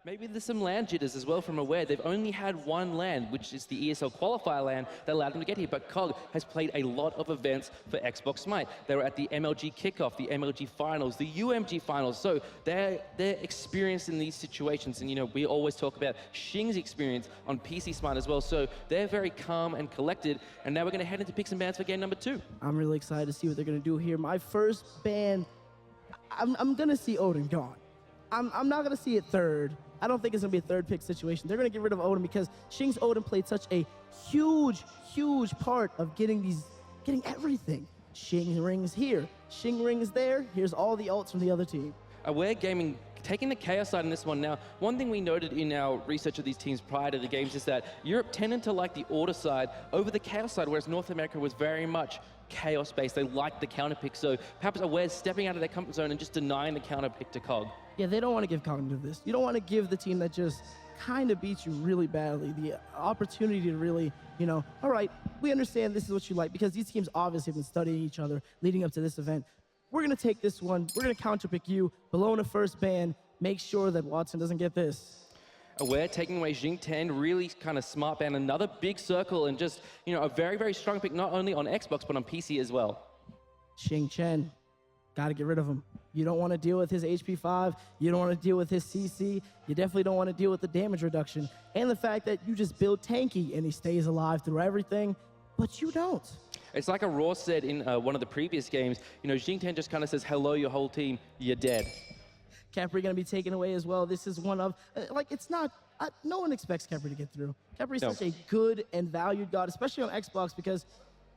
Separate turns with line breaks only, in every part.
Maybe there's some land jitters as well from Aware. They've only had one land, which is the ESL qualifier land that allowed them to get here. But Cog has played a lot of events for Xbox Smite. They were at the MLG kickoff, the MLG finals, the UMG finals. So they're experienced in these situations. And, you know, we always talk about Shing's experience on PC Smite as well. So they're very calm and collected. And now we're going to head into picks and bans for game number 2.
I'm really excited to see what they're going to do here. My first ban, I'm going to see Odin gone. I'm not going to see it third. I don't think it's going to be a third pick situation. They're going to get rid of Odin because Shing's Odin played such a huge part of getting everything. Shing rings here, Shing rings there. Here's all the ults from the other team.
Aware Gaming taking the Chaos side in this one. Now, one thing we noted in our research of these teams prior to the games is that Europe tended to like the Order side over the Chaos side, whereas North America was very much Chaos-based. They liked the counter pick, so perhaps Aware's stepping out of their comfort zone and just denying the counter pick to Cog.
Yeah, they don't want to give Cognitive this. You don't want to give the team that just kind of beats you really badly the opportunity to really, you know, all right, we understand this is what you like, because these teams obviously have been studying each other leading up to this event. We're going to take this one. We're going to counterpick you. Below in the first ban, make sure that Watson doesn't get this.
Aware taking away Jing 10, really kind of smart ban, another big circle, and just, you know, a very strong pick, not only on Xbox, but on PC as well.
Xing Chen, got to get rid of him. You don't want to deal with his HP 5. You don't want to deal with his CC. You definitely don't want to deal with the damage reduction. And the fact that you just build tanky and he stays alive through everything, but you don't.
It's like a Raw said in one of the previous games, you know, Jing 10 just kind of says, hello, your whole team, you're dead.
Capri going to be taken away as well. This is one of, like, it's not, no one expects Capri to get through. Capri is such a good and valued god, especially on Xbox, because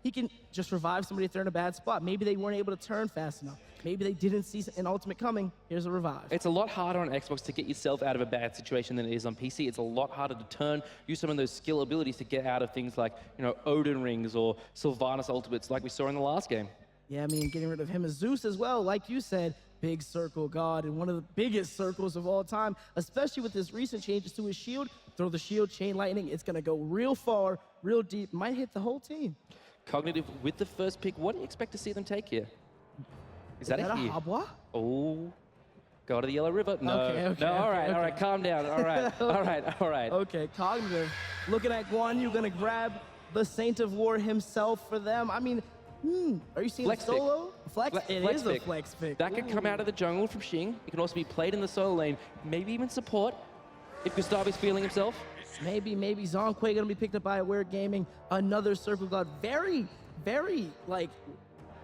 he can just revive somebody if they're in a bad spot. Maybe they weren't able to turn fast enough. Maybe they didn't see an ultimate coming. Here's a revive.
It's a lot harder on Xbox to get yourself out of a bad situation than it is on PC. It's a lot harder to turn, use some of those skill abilities to get out of things like, you know, Odin rings or Sylvanus ultimates like we saw in the last game.
Yeah, I mean, getting rid of him as Zeus as well, like you said, big circle god and one of the biggest circles of all time, especially with his recent changes to his shield. Throw the shield, chain lightning, it's going to go real far, real deep, might hit the whole team.
Cognitive with the first pick, what do you expect to see them take here? Is that a
Habwa?
Oh, go to the Yellow River? No,
okay,
no, all right, calm down, all right, all right.
Okay, Cognitive, looking at Guan, you're going to grab the Saint of War himself for them. I mean, are you seeing
flex
solo?
Flex
is
pick.
a flex pick.
That could come out of the jungle from Shing. It can also be played in the solo lane, maybe even support if GustavY's feeling himself.
Maybe Zhong gonna be picked up by Aware Gaming, another circle god. Very, like,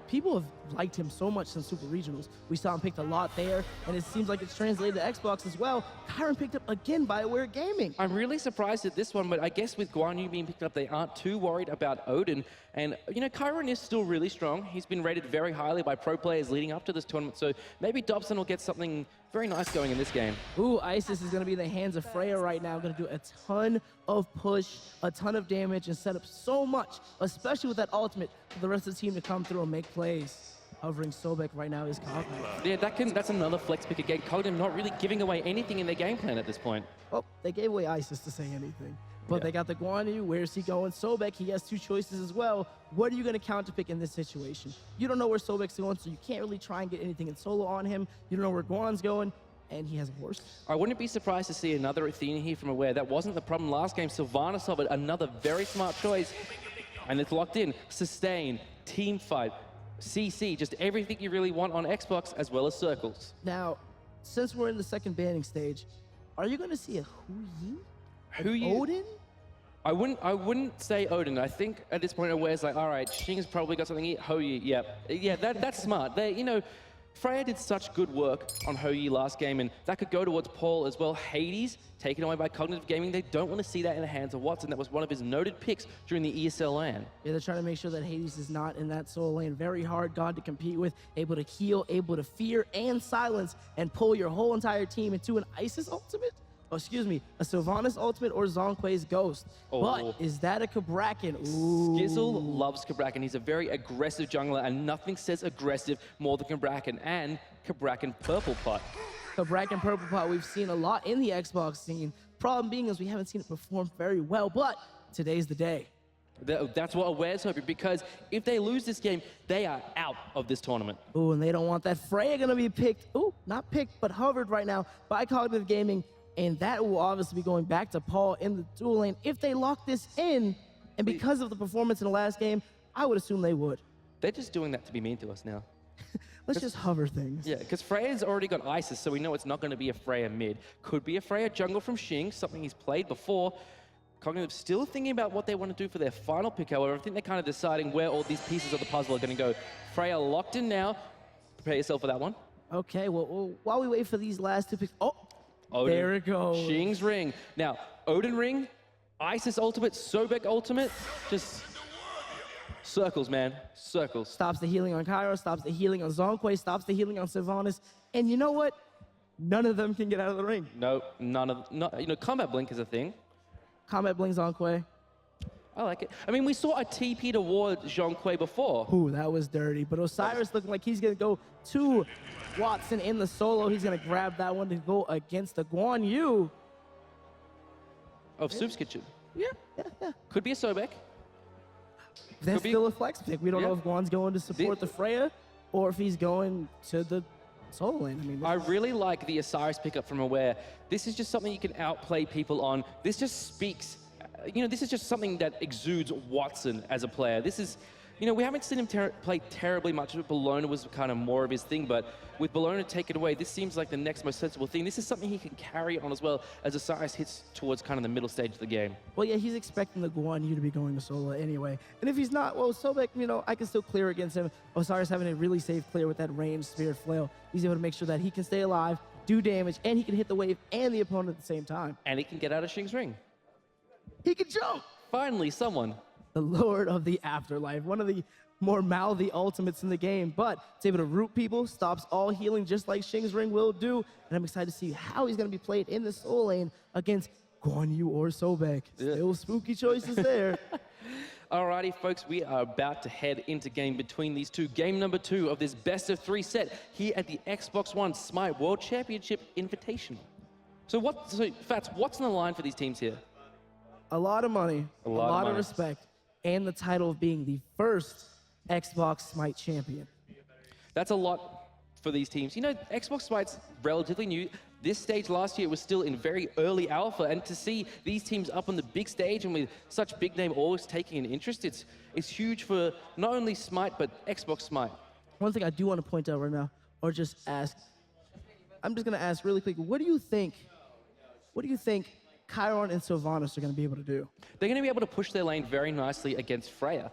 people have liked him so much since Super Regionals. We saw him picked a lot there, and it seems like it's translated to Xbox as well. Chiron picked up again by Aware Gaming.
I'm really surprised at this one, but I guess with Guan Yu being picked up, they aren't too worried about Odin. And, you know, Chiron is still really strong. He's been rated very highly by pro players leading up to this tournament, so maybe Dobson will get something very nice going in this game.
Ooh, Isis is going to be in the hands of Freya right now. Going to do a ton of push, a ton of damage, and set up so much, especially with that ultimate, for the rest of the team to come through and make plays. Hovering Sobek right now is Cognitive.
Yeah, that's another flex pick again. Cognitive not really giving away anything in their game plan at this point.
Oh, they gave away Isis to say anything. But they got the Guan Yu. Where's he going? Sobek, he has two choices as well. What are you going to counterpick in this situation? You don't know where Sobek's going, so you can't really try and get anything in solo on him. You don't know where Guan's going, and he has a horse.
I wouldn't be surprised to see another Athena here from Aware. That wasn't the problem last game. Sylvanus of it, another very smart choice. And it's locked in. Sustain, team fight, CC, just everything you really want on Xbox, as well as circles.
Now, since we're in the second banning stage, are you going to see a Hu-Yi? Odin?
I wouldn't say Odin. I think at this point Aware's like, all right, Shing's probably got something here. Ho-Yi, yeah, that's smart. They, you know, Freya did such good work on Ho-Yi last game, and that could go towards Paul as well. Hades, taken away by Cognitive Gaming. They don't want to see that in the hands of Watson. That was one of his noted picks during the ESL LAN.
Yeah, they're trying to make sure that Hades is not in that solo lane. Very hard god to compete with, able to heal, able to fear and silence, and pull your whole entire team into an Isis ultimate? Oh, excuse me, a Sylvanus ultimate or Zhong's Ghost.
Oh.
But is that a Cabrakan? Ooh.
Skizzle loves Cabrakan. He's a very aggressive jungler, and nothing says aggressive more than Cabrakan and Cabrakan Purple Pot.
Cabrakan Purple Pot, we've seen a lot in the Xbox scene. Problem being is we haven't seen it perform very well, but today's the day.
That's what Aware's hoping, because if they lose this game, they are out of this tournament.
Ooh, and they don't want that. Freya gonna be picked, ooh, not picked, but hovered right now by Cognitive Gaming. And that will obviously be going back to Paul in the dual lane. If they lock this in, and because of the performance in the last game, I would assume they would.
They're just doing that to be mean to us now.
Let's just hover things.
Yeah, because Freya's already got Isis, so we know it's not going to be a Freya mid. Could be a Freya jungle from Shing, something he's played before. Cognitive still thinking about what they want to do for their final pick, however. I think they're kind of deciding where all these pieces of the puzzle are going to go. Freya locked in now. Prepare yourself for that one.
Okay, well, while we wait for these last two picks,
Odin,
there it goes.
Shing's ring. Now, Odin ring, Isis ultimate, Sobek ultimate, just circles, man, circles.
Stops the healing on Chiron, stops the healing on Zhong, stops the healing on Sylvanus. And you know what? None of them can get out of the ring.
No, none of, combat blink is a thing.
Combat blings Zhong.
I like it. I mean, we saw a TP toward Zhong before.
Ooh, that was dirty. But Osiris looking like he's going to go to Watson in the solo. He's going to grab that one to go against the Guan Yu.
Of soupskitchen.
Yeah.
Could be a Sobek.
That's still a flex pick. We don't know if Guan's going to support the Freya or if he's going to the solo lane. I mean,
I really like the Osiris pickup from Aware. This is just something you can outplay people on. This just speaks, this is just something that exudes Watson as a player. This is, we haven't seen him play terribly much. Bologna was kind of more of his thing, but with Bologna taken away, this seems like the next most sensible thing. This is something he can carry on as well as Osiris hits towards kind of the middle stage of the game.
Well, yeah, he's expecting the Guan Yu to be going to solo anyway. And if he's not, well, Sobek, I can still clear against him. Osiris having a really safe clear with that ranged Spirit Flail. He's able to make sure that he can stay alive, do damage, and he can hit the wave and the opponent at the same time.
And he can get out of Shing's ring.
He can jump!
Finally, someone.
The Lord of the Afterlife, one of the more mouthy ultimates in the game, but it's able to root people, stops all healing just like Shing's ring will do, and I'm excited to see how he's going to be played in the solo lane against Guan Yu or Sobek. Still spooky choices there.
Alrighty, folks, we are about to head into game between these two. Game number 2 of this best-of-3 set here at the Xbox One Smite World Championship Invitational. So Fats, what's on the line for these teams here?
A lot of money, a lot of respect, and the title of being the first Xbox Smite champion.
That's a lot for these teams. Xbox Smite's relatively new. This stage last year was still in very early alpha, and to see these teams up on the big stage and with such big name orgs taking an interest, it's huge for not only Smite, but Xbox Smite.
One thing I do want to point out right now, or just ask, I'm just going to ask really quick, what do you think Chiron and Sylvanus are going to be able to do?
They're going to be able to push their lane very nicely against Freya.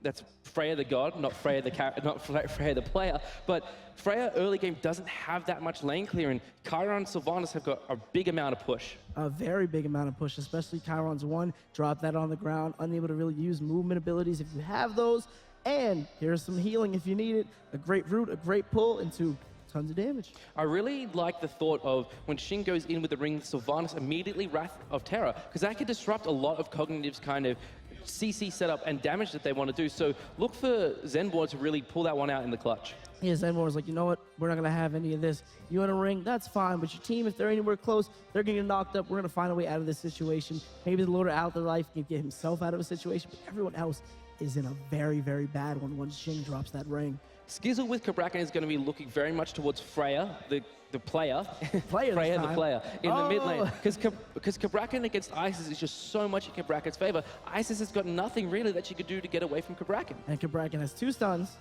That's Freya the god, not Freya the player. But Freya early game doesn't have that much lane clear, and Chiron and Sylvanus have got a big amount of push.
A very big amount of push, especially Chiron's one. Drop that on the ground, unable to really use movement abilities if you have those. And here's some healing if you need it. A great root, a great pull into tons of damage.
I really like the thought of when Shing goes in with the ring, Sylvanus immediately Wrath of Terror, because that could disrupt a lot of Cognitive's kind of CC setup and damage that they want to do. So look for Zenborne to really pull that one out in the clutch.
Yeah, Zenborne's like, you know what? We're not going to have any of this. You want a ring? That's fine. But your team, if they're anywhere close, they're going to get knocked up. We're going to find a way out of this situation. Maybe the Lord of Afterlife can get himself out of a situation, but everyone else is in a very, very bad one once Shing drops that ring.
Skizzle with Cabrakan is going to be looking very much towards Freya, the player.
Freya
the player, in the mid lane. Because Cabrakan against Isis is just so much in Cabrakan's favor. Isis has got nothing really that she could do to get away from Cabrakan.
And Cabrakan has 2 stuns,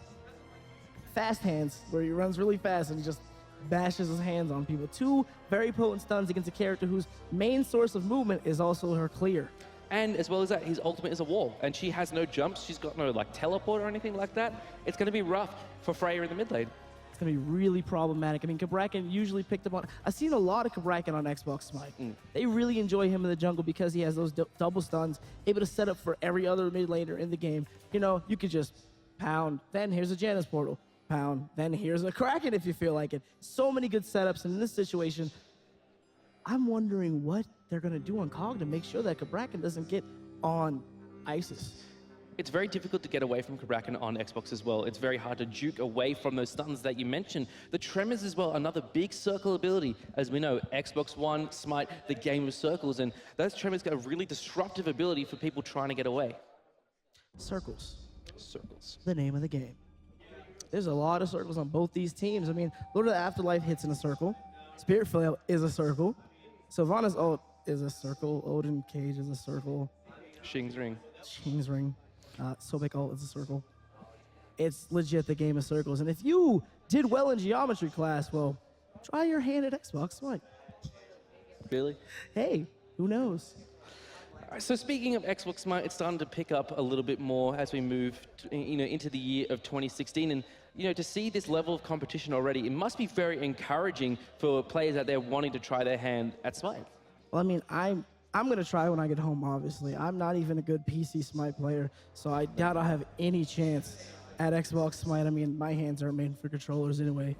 fast hands, where he runs really fast and he just bashes his hands on people. 2 very potent stuns against a character whose main source of movement is also her clear.
And as well as that, his ultimate is a wall, and she has no jumps. She's got no teleport or anything like that. It's going to be rough for Freya in the mid lane.
It's going to be really problematic. I mean, Cabrakan usually picked up on... I've seen a lot of Cabrakan on Xbox Smite. They really enjoy him in the jungle because he has those double stuns, able to set up for every other mid laner in the game. You could just pound, then here's a Janus portal, pound, then here's a Kraken if you feel like it. So many good setups, and in this situation, I'm wondering what they're going to do on Cog to make sure that Cabrakan doesn't get on Isis.
It's very difficult to get away from Cabrakan on Xbox as well. It's very hard to juke away from those stuns that you mentioned. The Tremors as well, another big circle ability. As we know, Xbox One, Smite, the game of circles, and those Tremors got a really disruptive ability for people trying to get away.
Circles.
Circles.
The name of the game. There's a lot of circles on both these teams. I mean, Lord of the Afterlife hits in a circle. Spirit Flail is a circle. Sylvanus ult is a circle. Odin Cage is a circle.
Shing's ring.
Shing's ring. Sobek ult is a circle. It's legit the game of circles. And if you did well in geometry class, well, try your hand at Xbox Smite.
Really?
Hey, who knows?
So speaking of Xbox Smite, it's starting to pick up a little bit more as we move, into the year of 2016, and to see this level of competition already, it must be very encouraging for players out there wanting to try their hand at Smite.
Well, I mean, I'm gonna try when I get home. Obviously, I'm not even a good PC Smite player, so I doubt I'll have any chance at Xbox Smite. I mean, my hands aren't made for controllers anyway.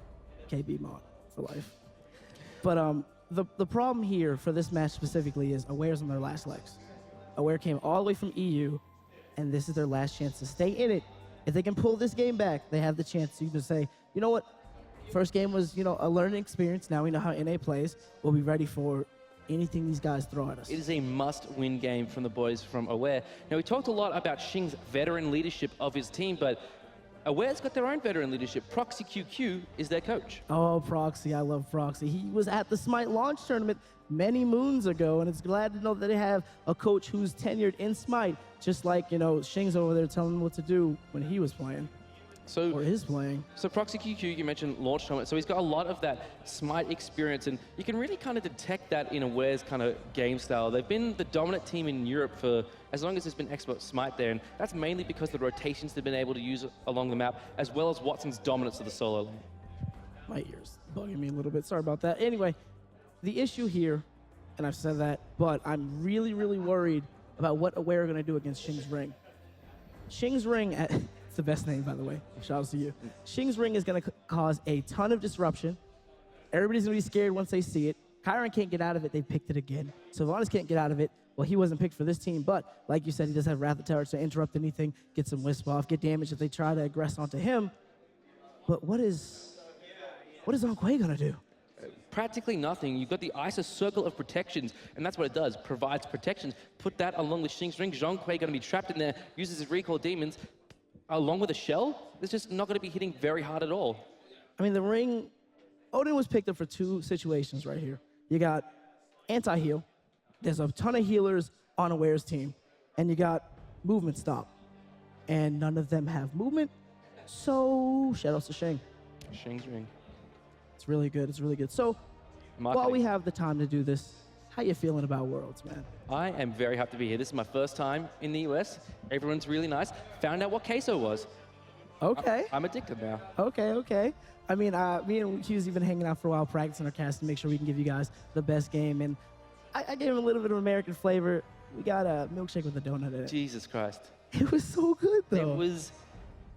KB mod for life. But the problem here for this match specifically is Aware's on their last legs. Aware came all the way from EU, and this is their last chance to stay in it. If they can pull this game back, they have the chance to either say, you know what, first game was, a learning experience. Now we know how NA plays. We'll be ready for anything these guys throw at us.
It is a must-win game from the boys from Aware. Now, we talked a lot about Shing's veteran leadership of his team, but Aware's got their own veteran leadership. Proxy QQ is their coach.
Oh, Proxy, I love Proxy. He was at the Smite launch tournament many moons ago, and it's glad to know that they have a coach who's tenured in Smite, just like, Shing's over there telling him what to do when he was playing. Or is playing.
So Proxy QQ, you mentioned launch tournament, so he's got a lot of that Smite experience, and you can really kind of detect that in Aware's kind of game style. They've been the dominant team in Europe for as long as there's been Xbox Smite there, and that's mainly because the rotations they've been able to use along the map, as well as Watson's dominance of the solo lane.
My ears bugging me a little bit. Sorry about that. Anyway, the issue here, and I've said that, but I'm really, really worried about what Aware are going to do against Shing's Ring. Shing's Ring, it's the best name, by the way. Shout out to you. Shing's Ring is going to cause a ton of disruption. Everybody's going to be scared once they see it. Chiron can't get out of it. They picked it again. Sylvanus can't get out of it. Well, he wasn't picked for this team, but like you said, he does have Wrath of Terror to interrupt anything, get some wisp off, get damage if they try to aggress onto him. But what is Zhong going to do?
Practically nothing. You've got the Isis circle of protections, and that's what it does, provides protections. Put that along with Shing's Ring. Zhong going to be trapped in there, uses his recall demons, along with a shell. It's just not going to be hitting very hard at all.
I mean, the ring, Odin was picked up for two situations right here. You got anti-heal. There's a ton of healers on Aware's team. And you got movement stop. And none of them have movement. So, shoutouts to Shing.
Shing's Ring.
It's really good. It's really good. So, while we have the time to do this, how you feeling about Worlds, man?
I am very happy to be here. This is my first time in the US. Everyone's really nice. Found out what queso was.
Okay.
I'm addicted now.
Okay. I mean, me and Hughes even hanging out for a while, practicing our cast to make sure we can give you guys the best game. And I gave him a little bit of American flavor. We got a milkshake with a donut in it.
Jesus Christ.
It was so good, though.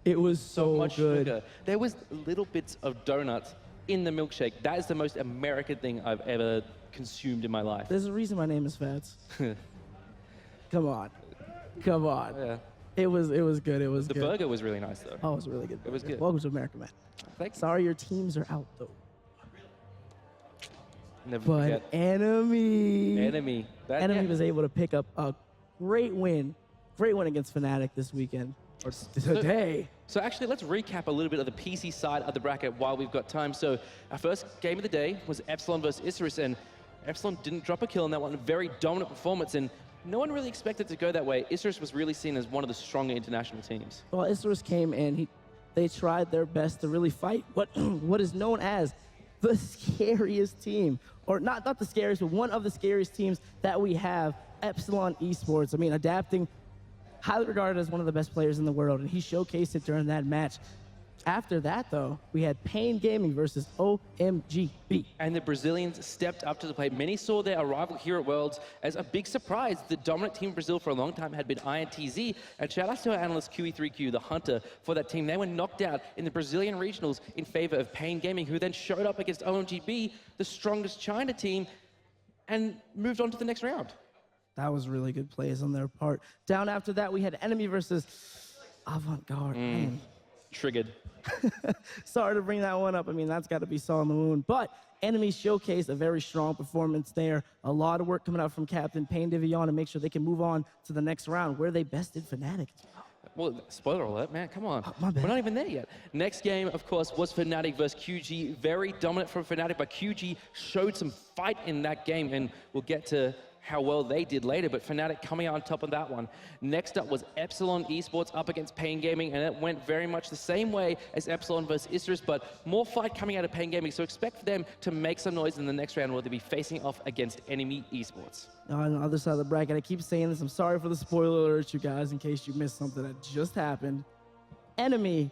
It was so
much
good.
Sugar. There was little bits of donuts in the milkshake. That is the most American thing I've ever consumed in my life.
There's a reason my name is Fats. Come on.
Yeah.
It was good. It was
The
good.
burger was really nice, though.
Oh, it was really good.
It was good.
Welcome to America, man.
Thank you.
Sorry your teams are out, though.
Never
But
forget.
Enemy
Enemy.
was able to pick up a great win against Fnatic this weekend, or today.
So actually, let's recap a little bit of the PC side of the bracket while we've got time. So our first game of the day was Epsilon versus Osiris, and Epsilon didn't drop a kill in that one. Very dominant performance, and no one really expected it to go that way. Osiris was really seen as one of the stronger international teams.
Well, Osiris came and they tried their best to really fight what is known as the scariest team, or not the scariest, but one of the scariest teams that we have, Epsilon Esports. I mean, adapting, highly regarded as one of the best players in the world, and he showcased it during that match. After that, though, we had Pain Gaming versus OMGB.
And the Brazilians stepped up to the plate. Many saw their arrival here at Worlds as a big surprise. The dominant team in Brazil for a long time had been INTZ. And shout out to our analyst QE3Q, the hunter for that team. They were knocked out in the Brazilian regionals in favor of Pain Gaming, who then showed up against OMGB, the strongest China team, and moved on to the next round.
That was really good plays on their part. Down after that, we had Enemy versus Avant-Garde.
Triggered.
Sorry to bring that one up. I mean, that's got to be Saw on the Moon. But Enemy showcased a very strong performance there. A lot of work coming out from Captain Pain Divion to make sure they can move on to the next round, where they bested Fnatic.
Well, spoiler alert, man, come on.
my bad.
We're not even there yet. Next game, of course, was Fnatic versus QG. Very dominant from Fnatic, but QG showed some fight in that game, and we'll get to how well they did later, but Fnatic coming out on top of that one. Next up was Epsilon Esports up against Pain Gaming, and it went very much the same way as Epsilon versus Osiris, but more fight coming out of Pain Gaming, so expect them to make some noise in the next round where they'll be facing off against Enemy Esports.
On the other side of the bracket, I keep saying this, I'm sorry for the spoiler alert, you guys, in case you missed something that just happened. Enemy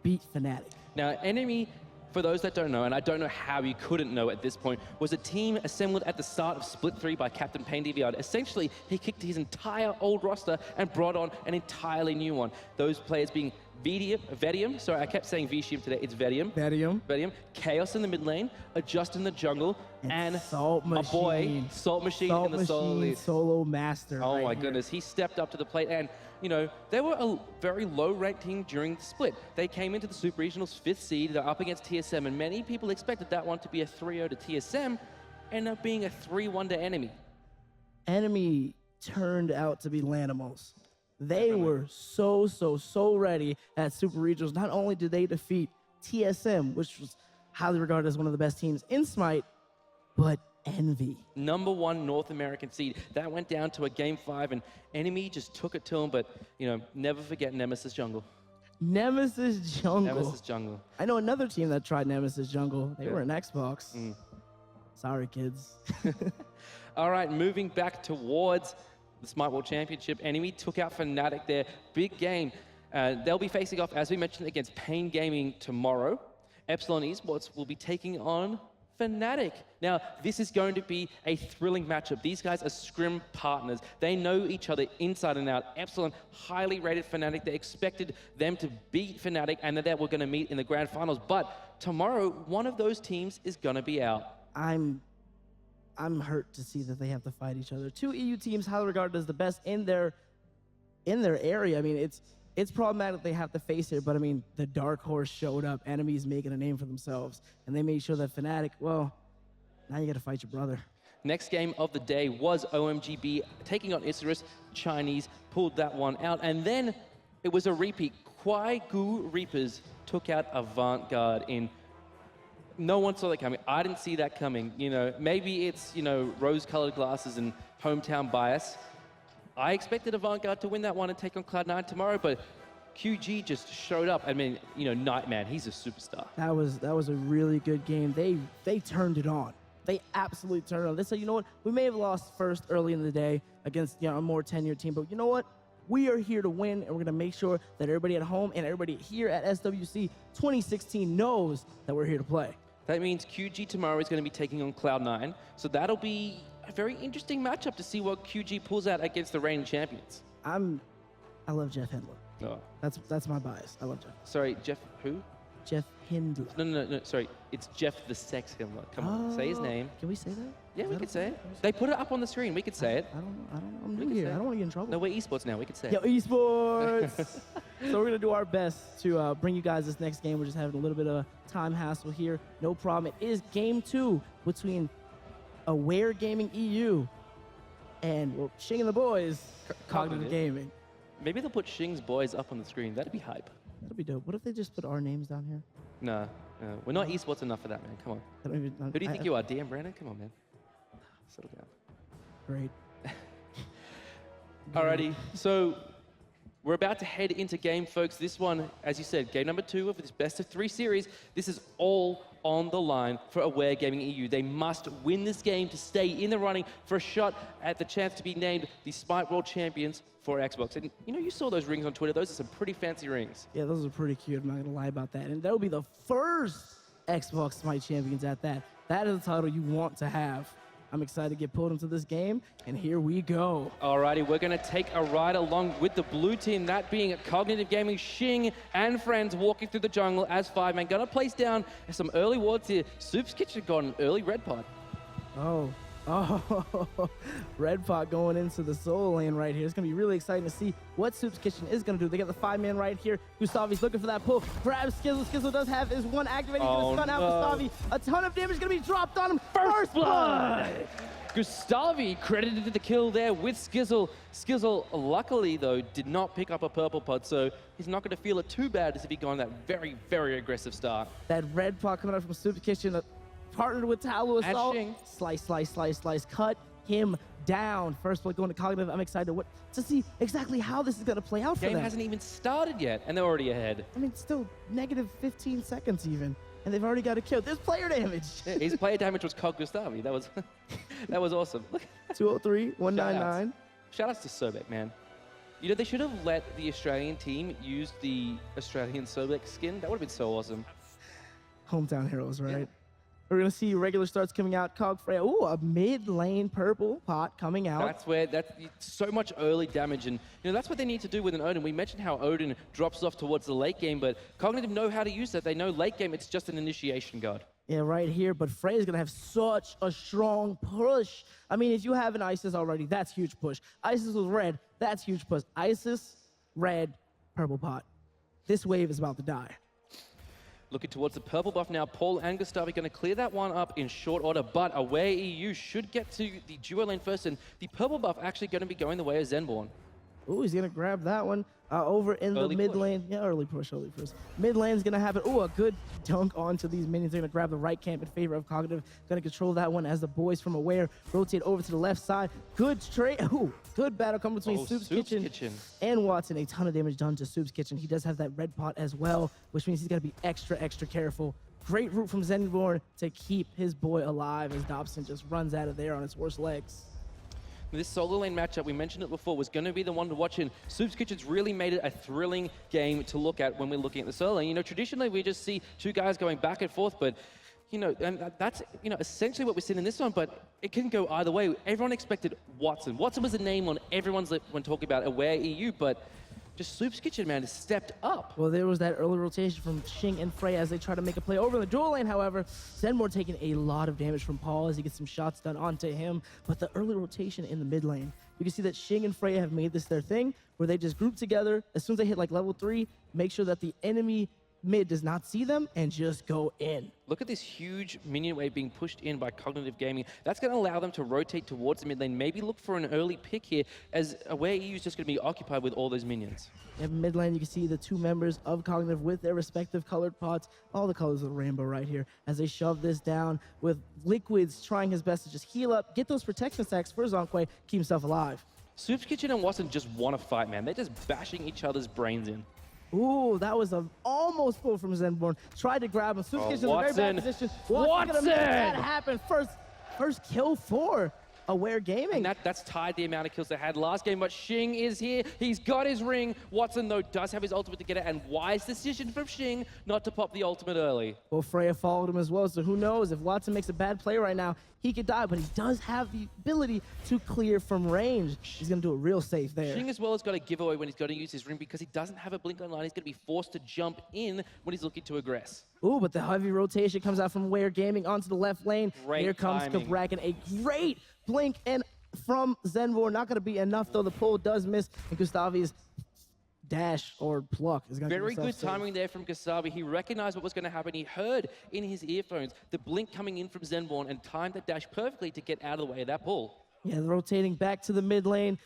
beat Fnatic.
Now, Enemy, for those that don't know, and I don't know how you couldn't know at this point, was a team assembled at the start of Split 3 by Captain Pain DVR. Essentially, he kicked his entire old roster and brought on an entirely new one. Those players being Vedium, sorry, I kept saying Vitium today, it's Vedium, Chaos in the mid lane, Adjust in the jungle, and
Salt
my boy, Salt Machine in the solo lead.
Solo master.
Oh
right
my
here.
goodness, he stepped up to the plate, and you know, they were a very low-ranked team during the split. They came into the Super Regionals 5th seed, they're up against TSM, and many people expected that one to be a 3-0 to TSM, ended up being a 3-1 to Enemy.
Enemy turned out to be Lanimals. They were so ready at Super Regionals. Not only did they defeat TSM, which was highly regarded as one of the best teams in Smite, but Envy.
#1 North American seed. That went down to a Game 5, and Enemy just took it to him, but, you know, never forget Nemesis Jungle.
Nemesis Jungle.
Nemesis Jungle.
I know another team that tried Nemesis Jungle. They
Yeah.
were an Xbox. Sorry, kids.
All right, moving back towards the Smite World Championship. Enemy took out Fnatic there. Big game. They'll be facing off, as we mentioned, against Pain Gaming tomorrow. Epsilon Esports will be taking on Fnatic. Now, this is going to be a thrilling matchup. These guys are scrim partners. They know each other inside and out. Epsilon, highly rated Fnatic. They expected them to beat Fnatic, and that we're going to meet in the grand finals. But tomorrow, one of those teams is going to be out.
I'm hurt to see that they have to fight each other. Two EU teams highly regarded as the best in their area. I mean, it's problematic they have to face it, but I mean, the dark horse showed up, Enemies making a name for themselves, and they made sure that Fnatic, well, now you got to fight your brother.
Next game of the day was OMGB taking on Osiris. Chinese pulled that one out, and then it was a repeat. Kwai Gu Reapers took out Avant-Garde in. No one saw that coming. I didn't see that coming. You know, maybe it's, you know, rose-colored glasses and hometown bias. I expected Avant-Garde to win that one and take on Cloud9 tomorrow, but QG just showed up. I mean, you know, Nightman, he's a superstar.
That was a really good game. They turned it on. They absolutely turned it on. They said, you know what, we may have lost first early in the day against, you know, a more tenured team, but you know what? We are here to win, and we're going to make sure that everybody at home and everybody here at SWC 2016 knows that we're here to play.
That means QG tomorrow is going to be taking on Cloud9, so that'll be a very interesting matchup to see what QG pulls out against the reigning champions.
I love Jeff Hindler.
Oh.
That's my bias. I love Jeff.
Sorry, Jeff who?
Jeff Hindler.
No, sorry. It's Jeff the Sex Hindler. Come on, say his name.
Can we say that?
Yeah, we could say it. They put it up on the screen. We could say it.
I'm new here. I don't want to get in trouble.
No, we're esports now. We could say
Yo,
it.
esports! So we're going to do our best to bring you guys this next game. We're just having a little bit of a time hassle here. No problem. It is game 2 between Aware Gaming EU and, well, Shing and the boys, Cognitive Gaming.
Maybe they'll put Shing's boys up on the screen. That'd be hype.
That'd be dope. What if they just put our names down here?
No, we're not esports enough for that, man. Come on. Who do you think you are, DM Brandon? Come on, man. Settle down.
Great.
Alrighty, so we're about to head into game, folks. This one, as you said, game number 2 of this best of 3 series. This is all on the line for Aware Gaming EU. They must win this game to stay in the running for a shot at the chance to be named the Smite World Champions for Xbox. And you know, you saw those rings on Twitter. Those are some pretty fancy rings.
Yeah, those are pretty cute. I'm not going to lie about that. And that'll be the first Xbox Smite Champions at that. That is a title you want to have. I'm excited to get pulled into this game, and here we go.
Alrighty, we're going to take a ride along with the blue team, that being Cognitive Gaming, Shing, and friends walking through the jungle as 5-man. Going to place down some early wards here. soupskitchen got an early red pod.
Oh, Red Pot going into the solo lane right here. It's going to be really exciting to see what soupskitchen is going to do. They got the 5-man right here. GustavY's looking for that pull. Grabs Skizzle. Skizzle does have his one activated. He's going to stun out GustavY. A ton of damage going to be dropped on him. First blood!
GustavY credited to the kill there with Skizzle. Skizzle, luckily though, did not pick up a purple pod, so he's not going to feel it too bad as if he gone that very, very aggressive start.
That red pot coming out from soupskitchen, partnered with Tallow Assault.
Shing.
Slice, slice, slice, slice. Cut him down. First blood going to Cognitive. I'm excited to see exactly how this is going to play out for them.
Game hasn't even started yet, and they're already ahead.
I mean, still negative 15 seconds even, and they've already got a kill. There's player damage.
Yeah, his player damage was Cog GustavY. That was that was awesome. Look.
203, 199.
Shoutouts to Sobek, man. You know, they should have let the Australian team use the Australian Sobek skin. That would have been so awesome.
Hometown heroes, right?
Yeah.
We're going to see regular starts coming out. Cog Freya. Ooh, a mid-lane purple pot coming out.
That's where that's so much early damage, and you know that's what they need to do with an Odin. We mentioned how Odin drops off towards the late game, but Cognitive know how to use that. They know late game it's just an initiation guard.
Yeah, right here. But Freya's going to have such a strong push. I mean, if you have an Isis already, that's huge push. Isis with red, that's huge push. Isis, red, purple pot. This wave is about to die.
Looking towards the purple buff now. Paul and GustavY going to clear that one up in short order, but Aware EU should get to the duo lane first, and the purple buff actually going to be going the way of Zenborne.
Ooh, he's going to grab that one over in
Early
the mid
push.
lane. Yeah, early push. Mid lane's going to have it. Ooh, a good dunk onto these minions. They're going to grab the right camp in favor of Cognitive. Going to control that one as the boys from Aware rotate over to the left side. Good trade. Ooh, good battle coming between soupskitchen and Watson. A ton of damage done to soupskitchen. He does have that red pot as well, which means he's got to be extra, extra careful. Great route from Zenborne to keep his boy alive as Dobson just runs out of there on his worst legs.
This solo lane matchup, we mentioned it before, was going to be the one to watch, and soupskitchen's really made it a thrilling game to look at when we're looking at the solo lane. You know, traditionally we just see two guys going back and forth, but you know, and that's essentially what we're seeing in this one, but it can go either way. Everyone expected Watson. Watson was a name on everyone's lip when talking about Aware EU, but just soupskitchen, man, has stepped up.
Well, there was that early rotation from Shing and Freya as they try to make a play over in the dual lane. However, Zenborne taking a lot of damage from Paul as he gets some shots done onto him. But the early rotation in the mid lane, you can see that Shing and Freya have made this their thing, where they just group together. As soon as they hit like level 3, make sure that the enemy mid does not see them and just go in.
Look at this huge minion wave being pushed in by Cognitive Gaming. That's going to allow them to rotate towards the mid lane, maybe look for an early pick here, as Aware EU is just going to be occupied with all those minions.
In mid lane, you can see the two members of Cognitive with their respective colored pots, all the colors of the rainbow right here, as they shove this down with iLiquidz trying his best to just heal up, get those protection stacks for Zhong, keep himself alive.
soupskitchen and Watson just want to fight, man. They're just bashing each other's brains in.
Ooh, that was an almost pull from Zenborne. Tried to grab him. soupskitchen's in a very bad position.
Watson!
Gonna make that happen. First kill for Aware Gaming.
And that's tied the amount of kills they had last game, but Shing is here. He's got his ring. Watson, though, does have his ultimate to get it, and wise decision from Shing not to pop the ultimate early.
Well, Freya followed him as well, so who knows? If Watson makes a bad play right now, he could die, but he does have the ability to clear from range. He's going to do it real safe there.
Shing as well has got a giveaway when he's got to use his ring because he doesn't have a blink online. He's going to be forced to jump in when he's looking to aggress.
Ooh, but the heavy rotation comes out from Aware Gaming onto the left lane.
Great
Here comes
timing.
Cabrakan, a great blink, and from Zenborne, not going to be enough, though. The pull does miss, and GustavY's dash or pluck is going to
Very good timing there from GustavY. He recognized what was going to happen. He heard in his earphones the blink coming in from Zenborne and timed that dash perfectly to get out of the way of that pull.
Yeah, rotating back to the mid lane.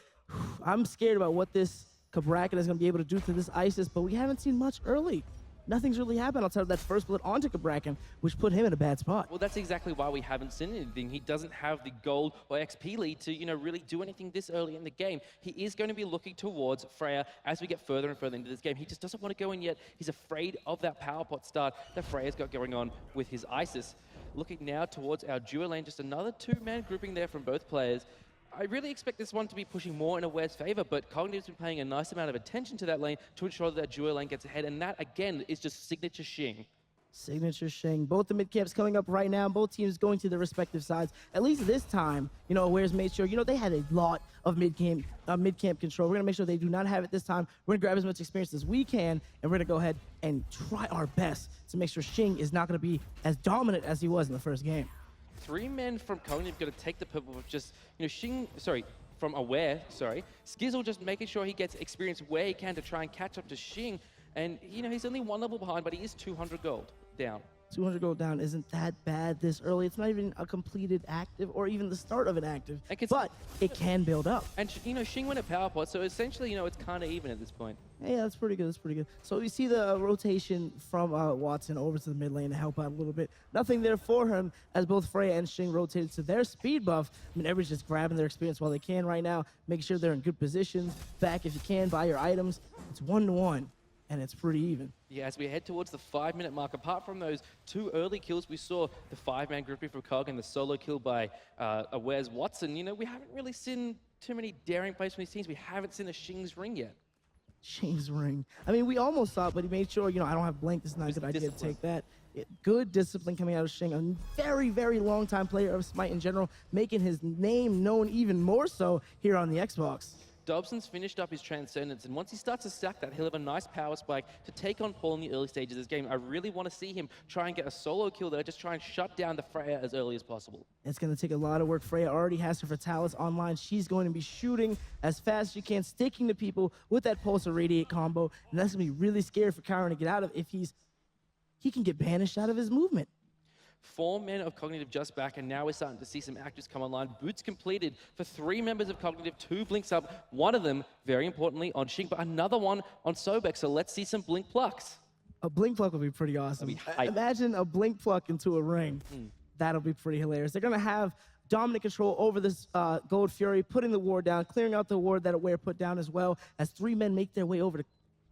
I'm scared about what this Cabrakan is going to be able to do to this Isis, but we haven't seen much early. Nothing's really happened outside of that first blood onto Cabrakan, which put him in a bad spot.
Well, that's exactly why we haven't seen anything. He doesn't have the gold or XP lead to, really do anything this early in the game. He is going to be looking towards Freya as we get further and further into this game. He just doesn't want to go in yet. He's afraid of that power pot start that Freya's got going on with his Isis. Looking now towards our duo lane, just another two-man grouping there from both players. I really expect this one to be pushing more in Aware's favor, but Cognitive's been paying a nice amount of attention to that lane to ensure that duo lane gets ahead, and that, again, is just signature Shing.
Signature Shing. Both the mid camps coming up right now. Both teams going to their respective sides. At least this time, Aware's made sure, they had a lot of mid-camp control. We're going to make sure they do not have it this time. We're going to grab as much experience as we can, and we're going to go ahead and try our best to make sure Shing is not going to be as dominant as he was in the first game.
3 men from Cognative going to take the purple with just, from Aware, Skizzle just making sure he gets experience where he can to try and catch up to Shing. And, he's only 1 level behind, but he is 200 gold down.
200 gold down isn't that bad this early. It's not even a completed active or even the start of an active, but it can build up.
And, you know, Shing went at power pot, so essentially, you know, it's kind of even at this point.
Yeah, that's pretty good. That's pretty good. So we see the rotation from Watson over to the mid lane to help out a little bit. Nothing there for him as both Freya and Shing rotated to their speed buff. I mean, everybody's just grabbing their experience while they can right now. Make sure they're in good positions. Back if you can, buy your items. It's 1-1, and it's pretty even.
Yeah, as we head towards the 5-minute mark, apart from those 2 early kills, we saw the 5-man grouping for Cog and the solo kill by Where's Watson. You know, we haven't really seen too many daring plays from these teams. We haven't seen a Shing's ring yet.
Shing's ring. I mean, we almost saw it, but he made sure, you know, I don't have blank. This is not a good idea to take that. Good discipline coming out of Shing. A very, very long time player of Smite in general, making his name known even more so here on the Xbox.
Dobson's finished up his Transcendence, and once he starts to stack that, he'll have a nice power spike to take on Paul in the early stages of this game. I really want to see him try and get a solo kill there, just try and shut down the Freya as early as possible.
It's going to take a lot of work. Freya already has her Fatalis online. She's going to be shooting as fast as she can, sticking to people with that Pulse Irradiate combo, and that's going to be really scary for Chiron to get out of if he can get banished out of his movement.
4 men of Cognitive just back, and now we're starting to see some actors come online. Boots completed for 3 members of Cognitive, 2 blinks up. One of them, very importantly, on Shing, but another one on Sobek. So let's see some blink plucks.
A blink pluck would be pretty awesome. Imagine a blink pluck into a ring. That'll be pretty hilarious. They're going to have dominant control over this Gold Fury, putting the ward down, clearing out the ward that Aware put down as well, as 3 men make their way over to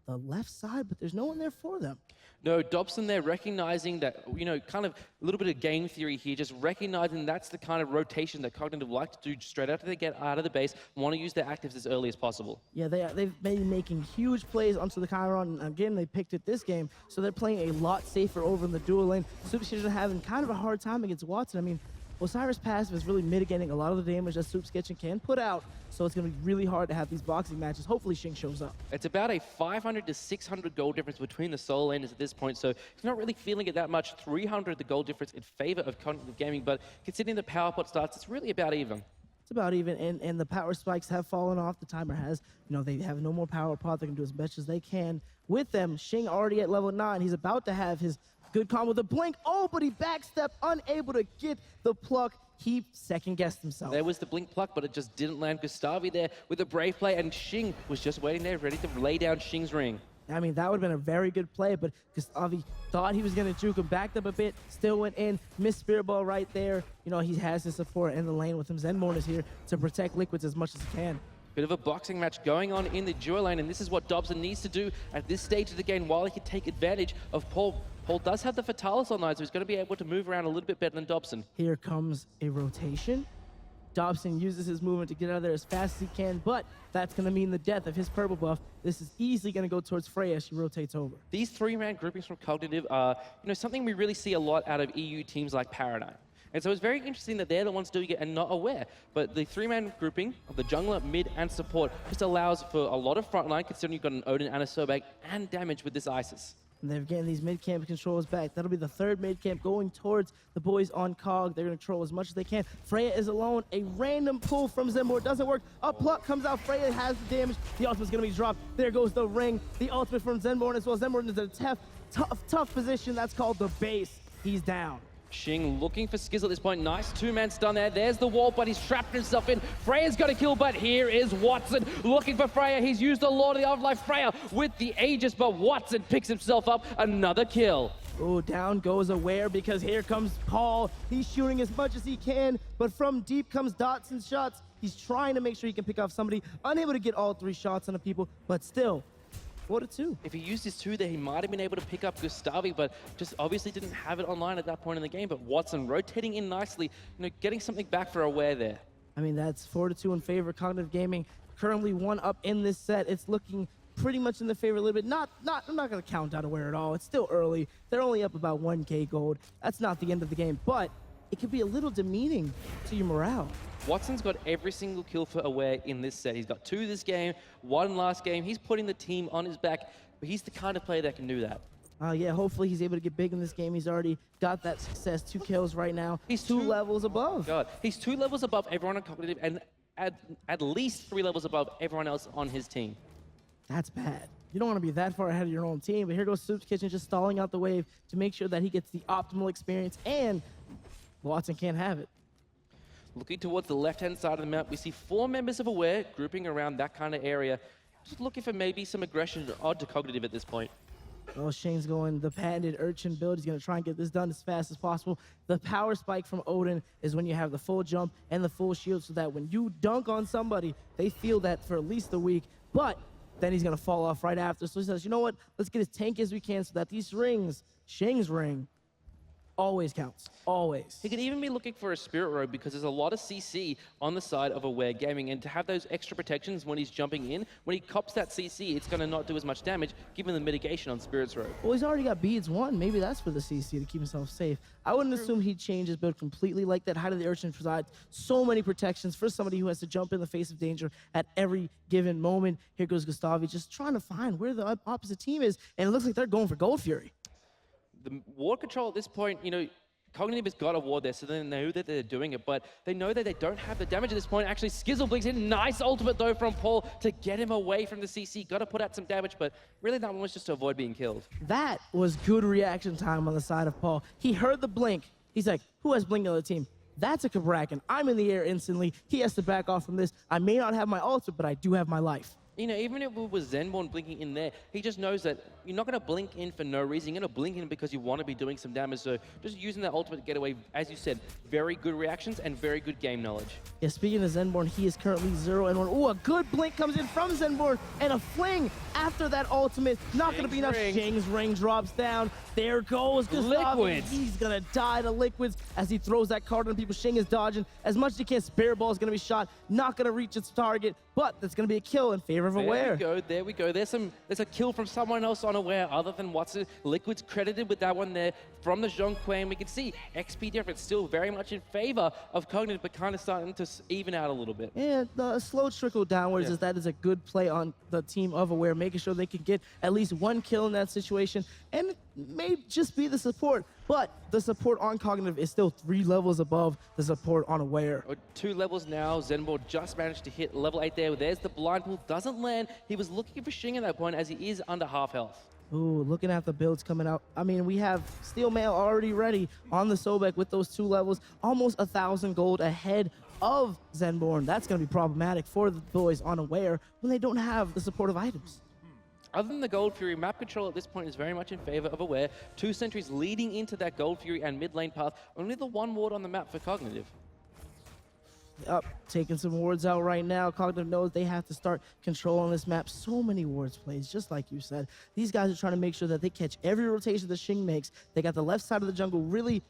the left side, but there's no one there for them.
No, Dobson there recognizing that, you know, kind of a little bit of game theory here, just recognizing that's the kind of rotation that Cognitive like to do straight after they get out of the base, want to use their actives as early as possible. Yeah,
they've been making huge plays onto the Chiron, and again, they picked it this game, so they're playing a lot safer over in the dual lane. soupskitchen having kind of a hard time against Watson. I mean, Osiris passive is really mitigating a lot of the damage that soupskitchen can put out, so it's going to be really hard to have these boxing matches. Hopefully Shing shows up.
It's about a 500 to 600 gold difference between the solo laners at this point, so he's not really feeling it that much. 300 the gold difference in favor of Cognitive Gaming, but considering the power pot starts, it's really about even.
It's about even, and the power spikes have fallen off. The timer has, you know, they have no more power pot. They can do as much as they can with them. Shing already at level 9. He's about to have his good combo with a blink. Oh, but he backstepped, unable to get the pluck. He second-guessed himself.
There was the blink pluck, but it just didn't land. GustavY there with a brave play, and Shing was just waiting there, ready to lay down Shing's ring.
I mean, that would have been a very good play, but GustavY thought he was going to juke him, backed up a bit, still went in, missed Spirit Ball right there. You know, he has his support in the lane with him. Zenborne is here to protect iLiquidz as much as he can.
Bit of a boxing match going on in the duo lane, and this is what Dobson needs to do at this stage of the game while he can take advantage of Paul. Paul does have the Fatalis online, so he's going to be able to move around a little bit better than Dobson.
Here comes a rotation. Dobson uses his movement to get out of there as fast as he can, but that's going to mean the death of his purple buff. This is easily going to go towards Freya as she rotates over.
These 3-man groupings from Cognitive are, you know, something we really see a lot out of EU teams like Paradigm. And so it's very interesting that they're the ones doing it and not Aware. But the 3-man grouping of the jungler, mid, and support just allows for a lot of frontline, considering you've got an Odin and a Sobek, and damage with this Isis.
And they're getting these mid-camp controls back. That'll be the 3rd mid-camp going towards the boys on Cog. They're going to control as much as they can. Freya is alone. A random pull from Zenborne doesn't work. A pluck comes out. Freya has the damage. The ultimate's going to be dropped. There goes the ring. The ultimate from Zenborne as well. Zenborne is in a tough position. That's called the base. He's down.
Shing looking for Skizzle at this point. Nice 2-man stun there. There's the wall, but he's trapped himself in. Freya's got a kill, but here is Watson looking for Freya. He's used the Lord of the Afterlife Freya with the Aegis, but Watson picks himself up another kill.
Oh, down goes Aware because here comes Paul. He's shooting as much as he can, but from deep comes Dobson's shots. He's trying to make sure he can pick off somebody. Unable to get all 3 shots on the people, but still. 4-2.
If he used his 2 there, he might have been able to pick up GustavY, but just obviously didn't have it online at that point in the game. But Watson rotating in nicely, you know, getting something back for Aware there.
I mean, that's 4-2 in favor of Cognitive Gaming. Currently 1 up in this set. It's looking pretty much in the favor a little bit. I'm not going to count out Aware at all. It's still early. They're only up about 1K gold. That's not the end of the game, but it could be a little demeaning to your morale.
Watson's got every single kill for Aware in this set. He's got 2 this game, 1 last game. He's putting the team on his back, but he's the kind of player that can do that.
Yeah, hopefully he's able to get big in this game. He's already got that success, 2 kills right now. He's 2 levels above.
God, he's 2 levels above everyone on Cognitive and at least 3 levels above everyone else on his team.
That's bad. you don't want to be that far ahead of your own team. But here goes soupskitchen just stalling out the wave to make sure that he gets the optimal experience, and Watson can't have it.
Looking towards the left-hand side of the map, we see 4 members of Aware grouping around that kind of area. Just looking for maybe some aggression odd to Cognitive at this point.
Oh, Shing's going the patented urchin build. He's going to try and get this done as fast as possible. The power spike from Odin is when you have the full jump and the full shield so that when you dunk on somebody, they feel that for at least a week. But then he's going to fall off right after. So he says, you know what? Let's get as tanky as we can so that these rings, Shing's ring, always counts. Always.
He could even be looking for a Spirit Robe because there's a lot of CC on the side of Aware Gaming, and to have those extra protections when he's jumping in, when he cops that CC, it's going to not do as much damage given the mitigation on Spirit's Robe.
Well, he's already got beads 1. Maybe that's for the CC to keep himself safe. I wouldn't assume he'd change his build completely like that. Height of the Urchin provides so many protections for somebody who has to jump in the face of danger at every given moment. Here goes GustavY just trying to find where the opposite team is, and it looks like they're going for Gold Fury.
The ward control at this point, you know, Cognitive has got a ward there, so they know that they're doing it, but they know that they don't have the damage at this point. Actually, Skizzle blinks in. Nice ultimate, though, from Paul to get him away from the CC. Got to put out some damage, but really that one was just to avoid being killed.
That was good reaction time on the side of Paul. He heard the blink. He's like, who has blink on the team? That's a Cabrakan. I'm in the air instantly. He has to back off from this. I may not have my ultimate, but I do have my life.
You know, even if it was Zenborne blinking in there, he just knows that you're not going to blink in for no reason. You're going to blink in because you want to be doing some damage. So just using that ultimate to get away, as you said, very good reactions and very good game knowledge.
Yeah, speaking of Zenborne, he is currently 0-1. Ooh, a good blink comes in from Zenborne, and a fling after that ultimate. Not going to be enough. Shing's ring drops down. There goes GustavY. He's going to die to liquids as he throws that card on people. Shing is dodging. As much as he can, Spare Ball is going to be shot. Not going to reach its target, but that's going to be a kill in favor of Aware.
There we go. There's a kill from someone else on Aware other than Watson. Liquid's credited with that one there from the Zhong clan. We can see XP difference still very much in favor of Cognitive, but kind of starting to even out a little bit.
Yeah, the slow trickle downwards is that is a good play on the team of Aware, making sure they can get at least 1 kill in that situation. And it may just be the support, but the support on Cognitive is still 3 levels above the support on Aware.
2 levels now. Zenborne just managed to hit level 8 there. There's the blind pull. Doesn't land. He was looking for Shing at that point as he is under half health.
Ooh, looking at the builds coming out. I mean, we have Steel Mail already ready on the Sobek with those 2 levels. Almost 1,000 gold ahead of Zenborne. That's going to be problematic for the boys on Aware when they don't have the supportive items.
Other than the Gold Fury, map control at this point is very much in favor of Aware. 2 sentries leading into that Gold Fury and mid lane path. Only the 1 ward on the map for Cognitive.
Up, taking some wards out right now. Cognitive knows they have to start control on this map. So many wards plays, just like you said. These guys are trying to make sure that they catch every rotation that Shing makes. They got the left side of the jungle really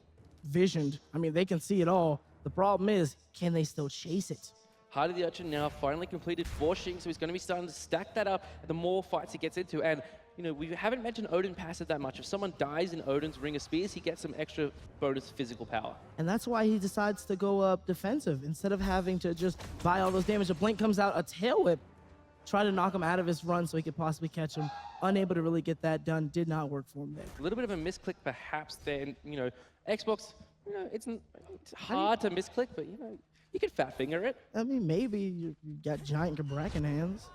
visioned. I mean, they can see it all. The problem is, can they still chase it?
Heart of the Urchin now finally completed for Shing, so he's going to be starting to stack that up the more fights he gets into. And, you know, we haven't mentioned Odin passive that much. If someone dies in Odin's Ring of Spears, he gets some extra bonus physical power.
And that's why he decides to go up defensive. Instead of having to just buy all those damage, a blink comes out, a tail whip, try to knock him out of his run so he could possibly catch him. Unable to really get that done. Did not work for him there.
A little bit of a misclick perhaps there. And, you know, Xbox, you know, it's hard to misclick, but, you know, you can fat finger it.
I mean, maybe you got giant Cabrakan hands.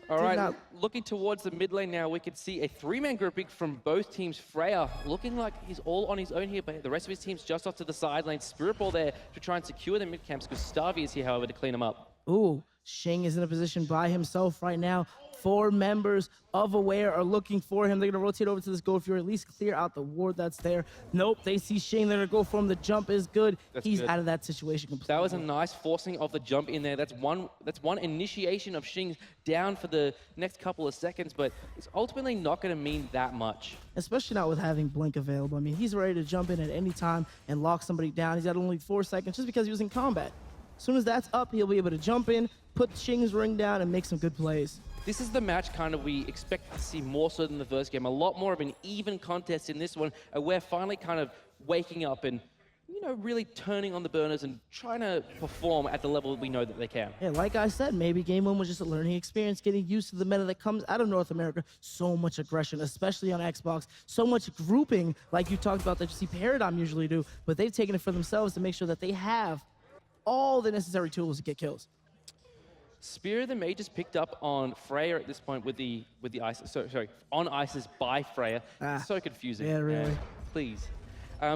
All right, looking towards the mid lane now, we can see a 3-man grouping from both teams. Freya looking like he's all on his own here, but the rest of his team's just off to the side lane. Spirit Ball there to try and secure the mid camps. GustavY is here, however, to clean him up.
Ooh, Shing is in a position by himself right now. 4 members of Aware are looking for him. They're going to rotate over to this Gold Fury, at least clear out the ward that's there. Nope, they see Shing. They're going to go for him. The jump is good. He's out of that situation completely.
That was a nice forcing of the jump in there. That's one initiation of Shing down for the next couple of seconds, but it's ultimately not going to mean that much.
Especially not with having Blink available. I mean, he's ready to jump in at any time and lock somebody down. He's got only 4 seconds just because he was in combat. As soon as that's up, he'll be able to jump in, put Shing's ring down, and make some good plays.
This is the match kind of we expect to see more so than the first game. A lot more of an even contest in this one. We're finally kind of waking up and, you know, really turning on the burners and trying to perform at the level we know that they can.
Yeah, like I said, maybe game 1 was just a learning experience, getting used to the meta that comes out of North America. So much aggression, especially on Xbox. So much grouping, like you talked about, that you see Paradigm usually do. But they've taken it for themselves to make sure that they have all the necessary tools to get kills.
Spear of the Mages picked up on Freya at this point with the Isis. Sorry, on Isis by Freya. So confusing.
Yeah, really.
Please.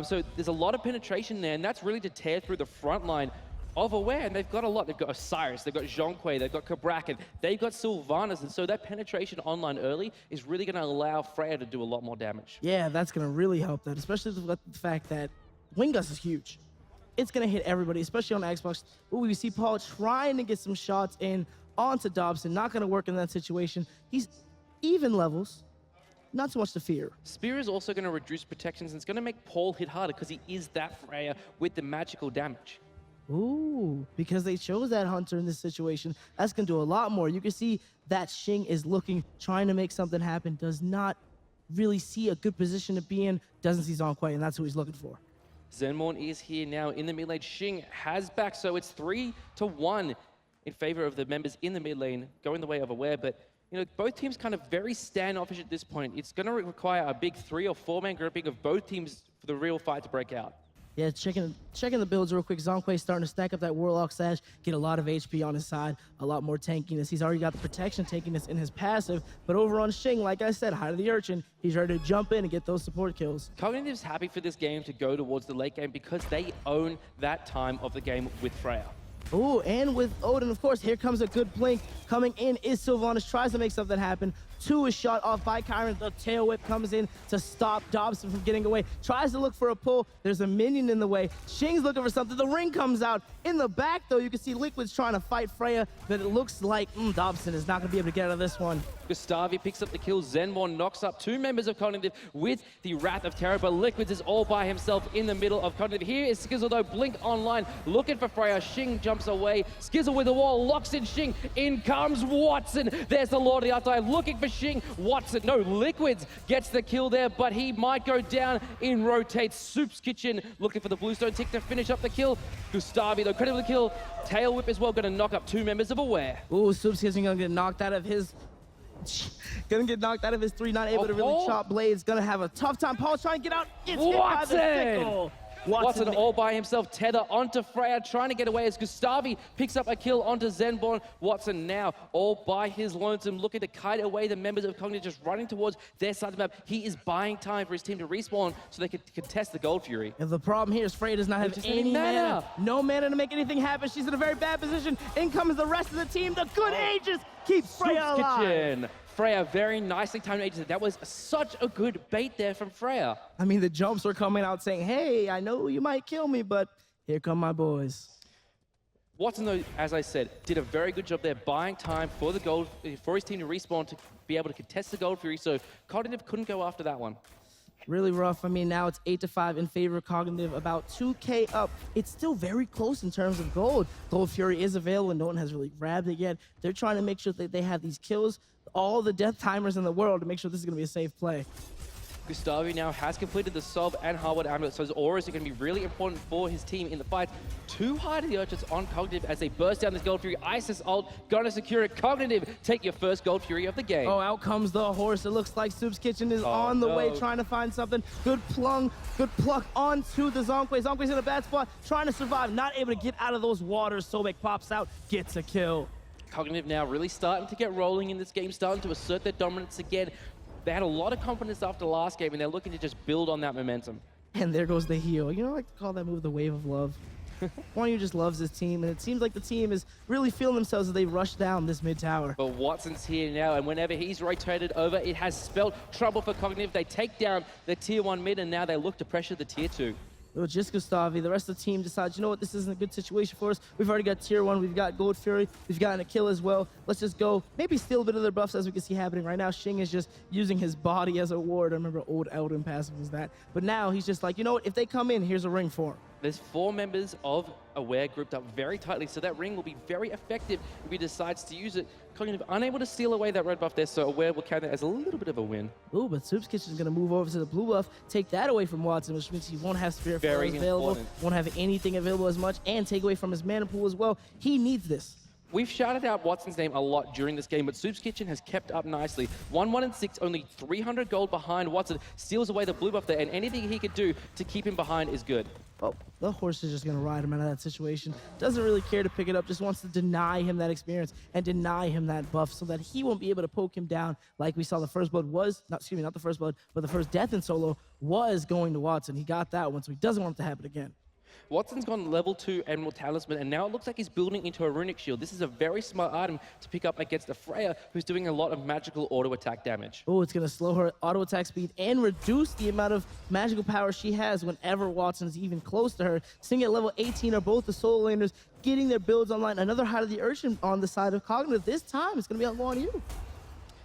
So there's a lot of penetration there, and that's really to tear through the front line of Aware, and they've got a lot. They've got Osiris, they've got Zhong, they've got Cabrakan, they've got Sylvanus, and so that penetration online early is really going to allow Freya to do a lot more damage.
Yeah, that's going to really help that, especially with the fact that Wing Gust is huge. It's going to hit everybody, especially on Xbox. Ooh, we see Paul trying to get some shots in onto Dobson. Not going to work in that situation. He's even levels. Not so much to fear.
Spear is also going to reduce protections, and it's going to make Paul hit harder because he is that Freya with the magical damage.
Ooh, because they chose that Hunter in this situation. That's going to do a lot more. You can see that Shing is looking, trying to make something happen, does not really see a good position to be in, doesn't see Zhong, and that's who he's looking for.
Zenborne is here now in the mid lane. Shing has back, so it's 3-1 in favor of the members in the mid lane, going the way of Aware. But you know, both teams kind of very standoffish at this point. It's going to require a big 3 or 4 man grouping of both teams for the real fight to break out.
Yeah, checking the builds real quick. Zhong starting to stack up that Warlock Sash, get a lot of HP on his side, a lot more tankiness. He's already got the protection tankiness in his passive, but over on Shing, like I said, Height of the Urchin, he's ready to jump in and get those support kills.
Cognitive's happy for this game to go towards the late game because they own that time of the game with Freya.
Ooh, and with Odin, of course, here comes a good blink. Coming in is Sylvanus, tries to make something happen. 2 is shot off by Chiron. The tail whip comes in to stop Dobson from getting away. Tries to look for a pull. There's a minion in the way. Shing's looking for something. The ring comes out. In the back, though, you can see iLiquidz trying to fight Freya, but it looks like Dobson is not going to be able to get out of this one.
GustavY picks up the kill. Zenborne knocks up 2 members of Cognative with the Wrath of Terror, but iLiquidz is all by himself in the middle of Cognative. Here is Skizzle, though, blink online, looking for Freya. Shing jumps away. Skizzle with the wall, locks in Shing. In comes Watson. There's the Lord of the Afterlife looking for Shing. Watson, no, iLiquidz gets the kill there, but he might go down in rotate. soupskitchen looking for the bluestone tick to finish up the kill. GustavY, though, credit for the kill. Tail whip as well, going to knock up 2 members of Aware.
Ooh, soupskitchen going to get knocked out of his... Gonna get knocked out of his 3, not able to really chop blades. Gonna have a tough time. Paul's trying to get out. Gets hit by the sickle.
Watson all by himself, tether onto Freya, trying to get away as GustavY picks up a kill onto Zenborne. Watson now all by his lonesome, looking to kite away the members of Cognitive, just running towards their side of the map. He is buying time for his team to respawn so they can contest the Gold Fury.
And the problem here is Freya does not have any mana. No mana to make anything happen. She's in a very bad position. In comes the rest of the team. The good Aegis keeps Freya alive.
Freya very nicely timed Aegis. That was such a good bait there from Freya.
I mean, the jumps were coming out saying, hey, I know you might kill me, but here come my boys.
Watson, though, as I said, did a very good job there buying time for the gold, for his team to respawn to be able to contest the Gold Fury, so Cognitive couldn't go after that one.
Really rough. I mean, now it's 8-5 in favor of Cognitive, about 2K up. It's still very close in terms of gold. Gold Fury is available and no one has really grabbed it yet. They're trying to make sure that they have these kills, all the death timers in the world, to make sure this is going to be a safe play.
GustavY now has completed the Sob and Hardwood Amulet, so his auras are going to be really important for his team in the fight. 2 Height of the Urchins on Cognitive as they burst down this Gold Fury. Isis ult, gonna secure it. Cognitive, take your first Gold Fury of the game.
Oh, out comes the horse. It looks like soupskitchen is on the way, trying to find something. Good pluck onto the Zhong. Zhong's in a bad spot, trying to survive, not able to get out of those waters. Sobek pops out, gets a kill.
Cognitive now really starting to get rolling in this game, starting to assert their dominance again. They had a lot of confidence after the last game, and they're looking to just build on that momentum.
And there goes the heal. You know, I like to call that move the wave of love. Guan just loves his team, and it seems like the team is really feeling themselves as they rush down this mid tower.
But Watson's here now, and whenever he's rotated over, it has spelled trouble for Cognitive. They take down the tier 1 mid, and now they look to pressure the tier 2.
It was just GustavY. The rest of the team decides, you know what, this isn't a good situation for us. We've already got tier 1, we've got Gold Fury, we've gotten a kill as well. Let's just go, maybe steal a bit of their buffs as we can see happening right now. Shing is just using his body as a ward. I remember old Elden passive was that. But now he's just like, you know what, if they come in, here's a ring for him.
There's 4 members of Aware grouped up very tightly, so that ring will be very effective if he decides to use it. Cognitive unable to steal away that red buff there, so Aware will count that as a little bit of a win.
Ooh, but soupskitchen is going to move over to the blue buff, take that away from Watson, which means he won't have Spirit Flare available, won't have anything available as much, and take away from his mana pool as well. He needs this.
We've shouted out Watson's name a lot during this game, but soupskitchen has kept up nicely. 1-1-6, only 300 gold behind Watson, steals away the blue buff there, and anything he could do to keep him behind is good.
Oh, the horse is just going to ride him out of that situation. Doesn't really care to pick it up, just wants to deny him that experience and deny him that buff so that he won't be able to poke him down like we saw the first blood was, not the first blood, but the first death in solo was going to Watson. He got that one, so he doesn't want it to happen again.
Watson's gone level 2 Emerald Talisman, and now it looks like he's building into a runic shield. This is a very smart item to pick up against a Freya who's doing a lot of magical auto attack damage.
Oh, it's going to slow her auto attack speed and reduce the amount of magical power she has whenever Watson's even close to her. Sing at level 18 are both the solo laners getting their builds online. Another Heart of the Urchin on the side of Cognative. This time, it's going to be on Guan you.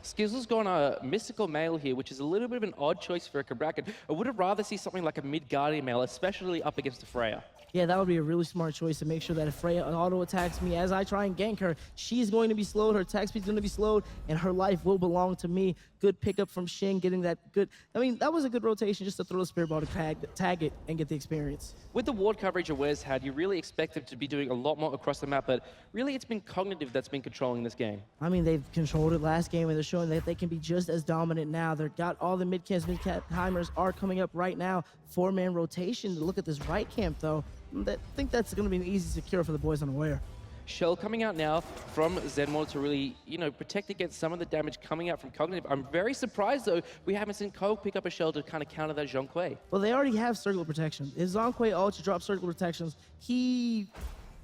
Skizzle's gone a mystical male here, which is a little bit of an odd choice for a Cabrakan. I would have rather see something like a mid-guardian male, especially up against a Freya.
Yeah, that would be a really smart choice to make sure that if Freya auto-attacks me as I try and gank her, she's going to be slowed, her attack speed's going to be slowed, and her life will belong to me. Good pickup from Shing, getting that good... I mean, that was a good rotation just to throw the Spirit Ball to tag it and get the experience.
With the ward coverage Awez had, you really expect him to be doing a lot more across the map, but really it's been Cognitive that's been controlling this game.
I mean, they've controlled it last game, and they're showing that they can be just as dominant now. They've got all the mid-camps, mid-timers are coming up right now. 4-man rotation. Look at this right camp, though. I think that's going to be an easy secure for the boys unaware.
Shell coming out now from Zenborne to really, protect against some of the damage coming out from Cognitive. I'm very surprised, though, we haven't seen Cog pick up a Shell to kind of counter that Zhong.
Well, they already have circular protection. His Zhong ult to drop circular protections,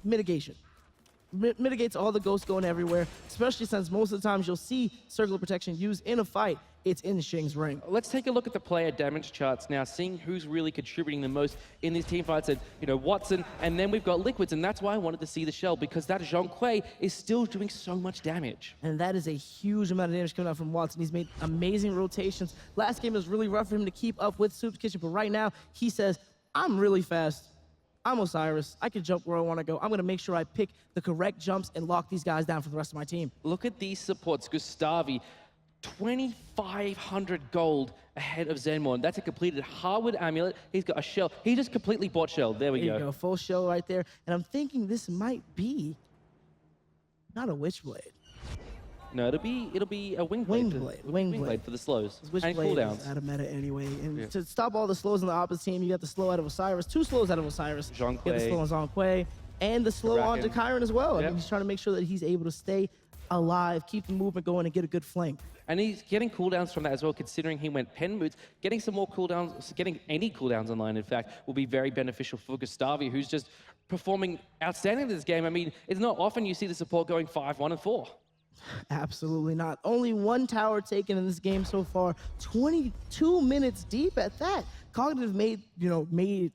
mitigates all the ghosts going everywhere, especially since most of the times you'll see circular protection used in a fight. It's in Shing's ring.
Let's take a look at the player damage charts now, seeing who's really contributing the most in these team fights. And, Watson, and then we've got iLiquidz, and that's why I wanted to see the Shell, because that Zhong is still doing so much damage.
And that is a huge amount of damage coming out from Watson. He's made amazing rotations. Last game was really rough for him to keep up with soupskitchen, but right now he says, I'm really fast. I'm Osiris. I can jump where I want to go. I'm going to make sure I pick the correct jumps and lock these guys down for the rest of my team.
Look at these supports. GustavY, 2,500 gold ahead of Zenborne. That's a completed Harwood amulet. He's got a Shell. He just completely bought Shell. There we go.
There you go. Full Shell right there. And I'm thinking this might be not a Witchblade.
No, it'll be a Wingblade for the slows and cooldowns.
Out of meta anyway. And to stop all the slows on the opposite team, you got the slow out of Osiris. 2 slows out of Osiris.
Zhong.
You got the slow on Zhong and the slow
Cabrakan.
onto Chiron as well.
Yep.
I mean, he's trying to make sure that he's able to stay alive, keep the movement going, and get a good flank.
And he's getting cooldowns from that as well, considering he went pen moods. Getting some more cooldowns, getting any cooldowns online, in fact, will be very beneficial for GustavY, who's just performing outstanding in this game. I mean, it's not often you see the support going 5-1 and 4.
Absolutely not. Only 1 tower taken in this game so far. 22 minutes deep at that. Cognitive made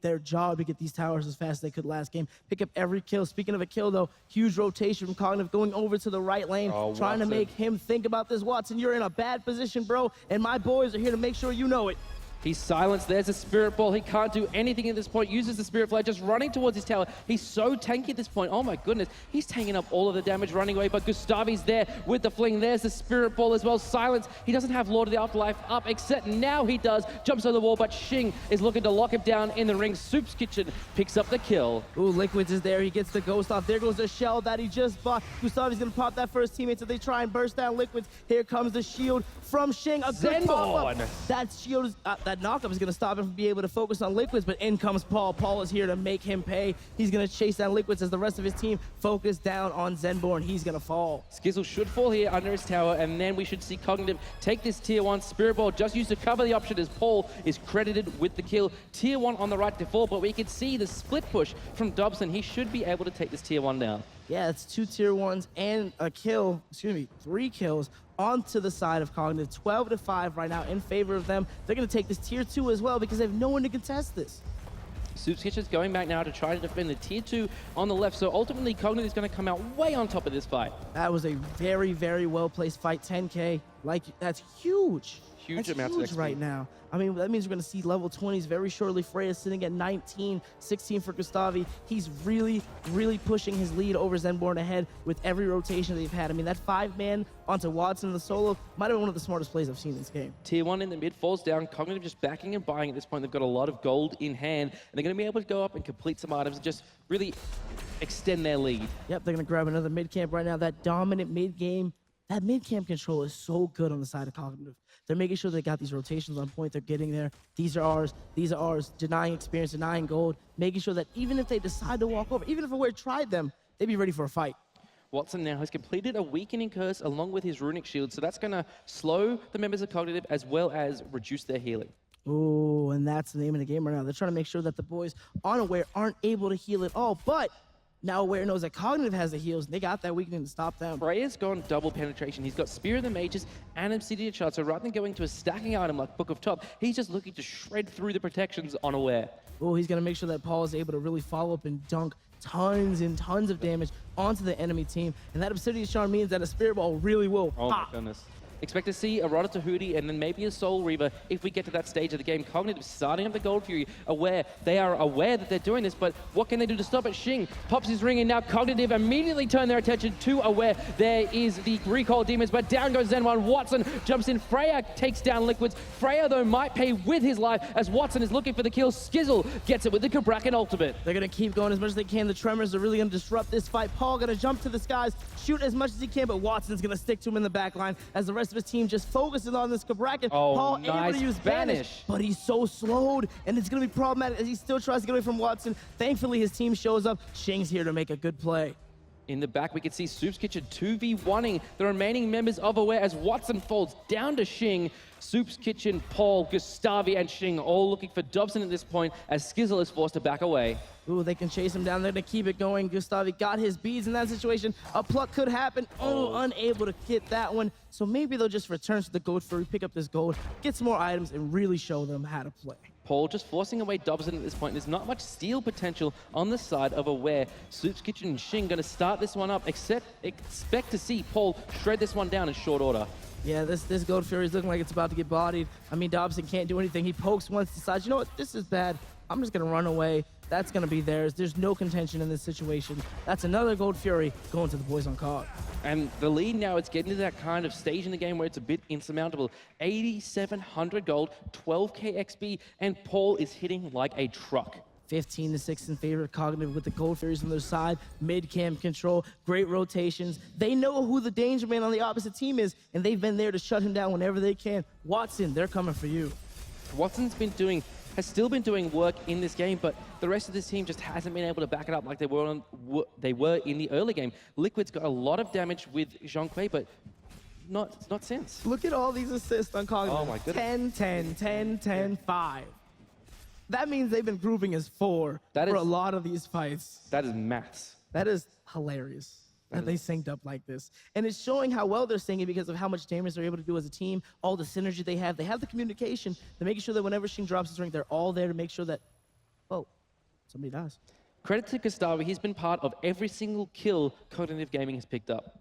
their job to get these towers as fast as they could last game. Pick up every kill. Speaking of a kill, though, huge rotation from Cognitive going over to the right lane, trying to make him think about this. Watson, you're in a bad position, bro, and my boys are here to make sure you know it.
He's silenced. There's a Spirit Ball. He can't do anything at this point. Uses the Spirit Flare, just running towards his tower. He's so tanky at this point. Oh my goodness. He's taking up all of the damage running away, but GustavY's there with the fling. There's the Spirit Ball as well. Silence. He doesn't have Lord of the Afterlife up, except now he does. Jumps on the wall, but Shing is looking to lock him down in the ring. soupskitchen picks up the kill.
Ooh, iLiquidz is there. He gets the ghost off. There goes the Shell that he just bought. GustavY's going to pop that first teammate, so they try and burst down iLiquidz. Here comes the shield from Shing. A good pop-up. That shield is, that knockup is going to stop him from being able to focus on iLiquidz, but in comes Paul. Paul is here to make him pay. He's going to chase down iLiquidz as the rest of his team focus down on Zenborne. He's going to fall.
Skizzle should fall here under his tower, and then we should see Cognitive take this tier 1 Spirit Ball, just used to cover the option as Paul is credited with the kill. Tier 1 on the right to fall, but we can see the split push from Dobson. He should be able to take this tier 1 down.
Yeah, it's 2 tier 1s and a kill, 3 kills onto the side of Cognitive. 12-5 right now in favor of them. They're going to take this tier 2 as well because they have no one to contest this.
soupskitchen's going back now to try to defend the tier 2 on the left, so ultimately Cognitive is going to come out way on top of this fight.
That was a very, very well-placed fight. 10K, that's huge.
Huge amounts
of
XP
right now. I mean, that means we're going to see level 20s very shortly. Freya sitting at 19, 16 for GustavY. He's really, really pushing his lead over Zenborne ahead with every rotation that they've had. I mean, that 5-man onto Watson in the solo might have been one of the smartest plays I've seen in this game.
Tier 1 in the mid falls down. Cognitive just backing and buying at this point. They've got a lot of gold in hand, and they're going to be able to go up and complete some items and just really extend their lead.
Yep, they're going to grab another mid-camp right now. That dominant mid-game, that mid-camp control is so good on the side of Cognitive. They're making sure they got these rotations on point. They're getting there. These are ours, denying experience, denying gold, making sure that even if they decide to walk over, even if Aware tried them, they'd be ready for a fight.
Watson now has completed a weakening curse along with his runic shield, so that's going to slow the members of Cognitive as well as reduce their healing.
Ooh, and that's the name of the game right now. They're trying to make sure that the boys on Aware aren't able to heal at all, but now Aware knows that Cognitive has the heals, and they got that weakening to stop them.
Freya's gone double penetration. He's got Spear of the Mages and Obsidian Shard, so rather than going to a stacking item like Book of Top, he's just looking to shred through the protections on Aware.
Oh, he's going to make sure that Paul is able to really follow up and dunk tons and tons of damage onto the enemy team. And that Obsidian Shard means that a Spirit Ball really will pop.
Oh my goodness. Expect to see a Rada Tahuti and then maybe a Soul Reaver if we get to that stage of the game. Cognitive starting up the Gold Fury, they are aware that they're doing this, but what can they do to stop it? Shing pops his ring, and now Cognitive immediately turn their attention to Aware. There is the Recall Demons, but down goes Zenborne. Watson jumps in. Freya takes down iLiquidz. Freya, though, might pay with his life as Watson is looking for the kill. Skizzle gets it with the Cabrakan ultimate.
They're going to keep going as much as they can. The Tremors are really going to disrupt this fight. Paul going to jump to the skies, shoot as much as he can, but Watson's going to stick to him in the back line as the rest of his team just focuses on this Cabrakan.
Oh,
Paul
nice
able to use Banish, but he's so slowed, and it's going to be problematic as he still tries to get away from Watson. Thankfully, his team shows up. Shing's here to make a good play.
In the back, we can see soupskitchen 2v1ing the remaining members of Aware as Watson falls down to Shing. soupskitchen, Paul, GustavY, and Shing all looking for Dobson at this point as Skizzle is forced to back away.
Ooh, they can chase him down. They're going to keep it going. GustavY got his beads in that situation. A pluck could happen. Oh, unable to get that one. So maybe they'll just return to the Gold Fury, pick up this gold, get some more items, and really show them how to play.
Paul just forcing away Dobson at this point. There's not much steal potential on the side of Aware. soupskitchen and Shing going to start this one up. Expect to see Paul shred this one down in short order.
Yeah, this Gold Fury is looking like it's about to get bodied. I mean, Dobson can't do anything. He pokes once, decides, you know what, this is bad. I'm just going to run away. That's going to be theirs. There's no contention in this situation. That's another Gold Fury going to the boys on Cog. And
the lead now, it's getting to that kind of stage in the game where it's a bit insurmountable. 8,700 gold, 12k XP, and Paul is hitting like a truck.
15-6 in favor of Cognitive with the Gold Furies on their side. Mid-camp control, great rotations. They know who the danger man on the opposite team is, and they've been there to shut him down whenever they can. Watson, they're coming for you.
Watson's has still been doing work in this game, but the rest of this team just hasn't been able to back it up like they were in the early game. iLiquidz got a lot of damage with Zhong, but not since.
Look at all these assists on Cognitive.
Oh my goodness.
10, 10, 10, 10, 5. That means they've been grouping as 4 for a lot of these fights.
That is maths.
That is hilarious that they synced up like this. And it's showing how well they're syncing because of how much damage they're able to do as a team, all the synergy they have. They have the communication. They're making sure that whenever Shing drops his ring, they're all there to make sure that, oh, somebody dies.
Credit to GustavY. He's been part of every single kill Cognitive Gaming has picked up.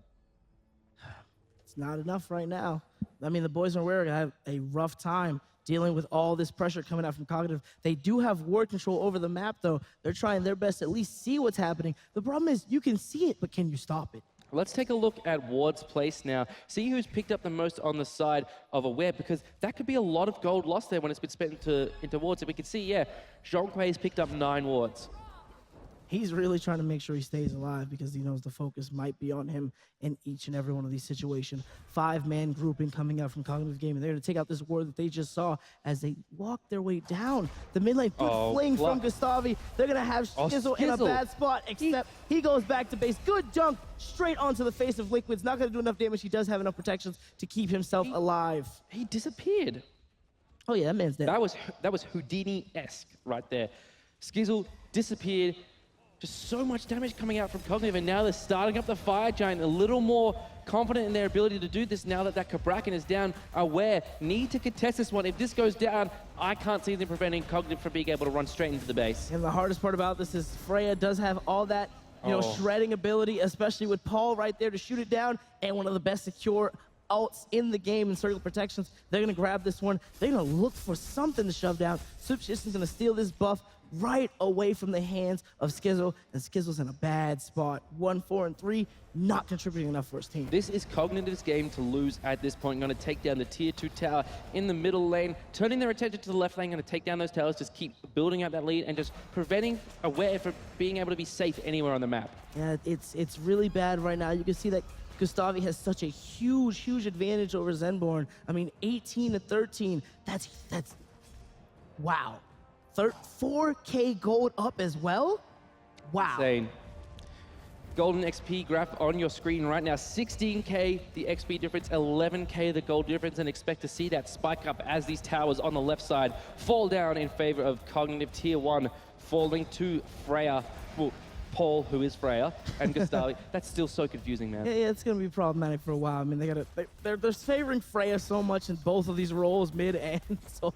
It's not enough right now. I mean, the boys are going to have a rough time dealing with all this pressure coming out from Cognitive. They do have ward control over the map, though. They're trying their best to at least see what's happening. The problem is you can see it, but can you stop it?
Let's take a look at Ward's place now. See who's picked up the most on the side of Aware, because that could be a lot of gold lost there when it's been spent into wards. And we can see, yeah, Zhong has picked up 9 wards.
He's really trying to make sure he stays alive because he knows the focus might be on him in each and every one of these situations. 5-man grouping coming out from Cognitive Gaming. They're going to take out this ward that they just saw as they walk their way down the mid lane. Good fling from GustavY. They're going to have Skizzle in a bad spot, except he goes back to base. Good dunk straight onto the face of iLiquidz. Not going to do enough damage. He does have enough protections to keep himself alive.
He disappeared.
Oh, yeah, that man's dead.
That was Houdini-esque right there. Skizzle disappeared. Just so much damage coming out from Cognitive, and now they're starting up the Fire Giant, a little more confident in their ability to do this now that Cabrakan is down. Aware need to contest this one. If this goes down, I can't see them preventing Cognitive from being able to run straight into the base.
And the hardest part about this is Freya does have all that, shredding ability, especially with Paul right there to shoot it down, and one of the best secure ults in the game in circle protections. They're going to grab this one. They're going to look for something to shove down. soupskitchen's going to steal this buff, right away from the hands of Skizzle, and Skizzle's in a bad spot. 1, 4, and 3, not contributing enough for his team.
This is Cognitive's game to lose at this point. Going to take down the tier 2 tower in the middle lane, turning their attention to the left lane, going to take down those towers, just keep building out that lead and just preventing Aware from being able to be safe anywhere on the map.
Yeah, it's really bad right now. You can see that GustavY has such a huge advantage over Zenborne. I mean, 18 to 13, that's wow. 4K gold up as well? Wow.
Insane. Golden XP graph on your screen right now. 16K the XP difference, 11K the gold difference, and expect to see that spike up as these towers on the left side fall down in favor of Cognitive tier 1, falling to Freya. Well, Paul, who is Freya, and GustavY. That's still so confusing, man.
Yeah, it's gonna be problematic for a while. I mean, they're favoring Freya so much in both of these roles, mid and solo.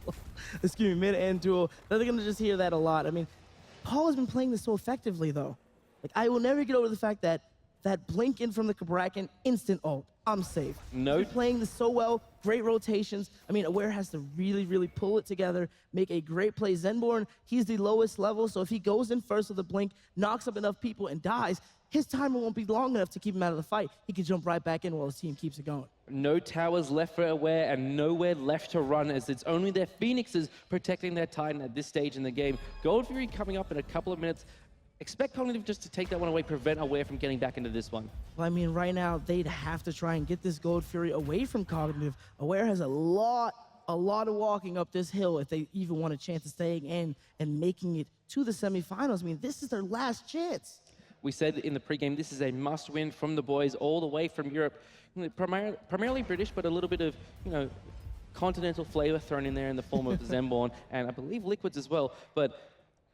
Excuse me, mid and duo. They're gonna just hear that a lot. I mean, Paul has been playing this so effectively, though. Like, I will never get over the fact that blink in from the Cabrakan, instant ult. I'm safe.
No.
He's playing this so well, great rotations. I mean, Aware has to really pull it together, make a great play. Zenborne, he's the lowest level, so if he goes in first with a blink, knocks up enough people and dies, his timer won't be long enough to keep him out of the fight. He can jump right back in while his team keeps it going.
No towers left for Aware and nowhere left to run, as it's only their Phoenixes protecting their Titan at this stage in the game. Gold Fury coming up in a couple of minutes. Expect Cognitive just to take that one away, prevent Aware from getting back into this one.
Well, I mean, right now, they'd have to try and get this Gold Fury away from Cognitive. Aware has a lot of walking up this hill if they even want a chance of staying in and making it to the semifinals. I mean, this is their last chance.
We said in the pregame, this is a must-win from the boys all the way from Europe. Primarily British, but a little bit of, continental flavor thrown in there in the form of Zenborne, and I believe iLiquidz as well. But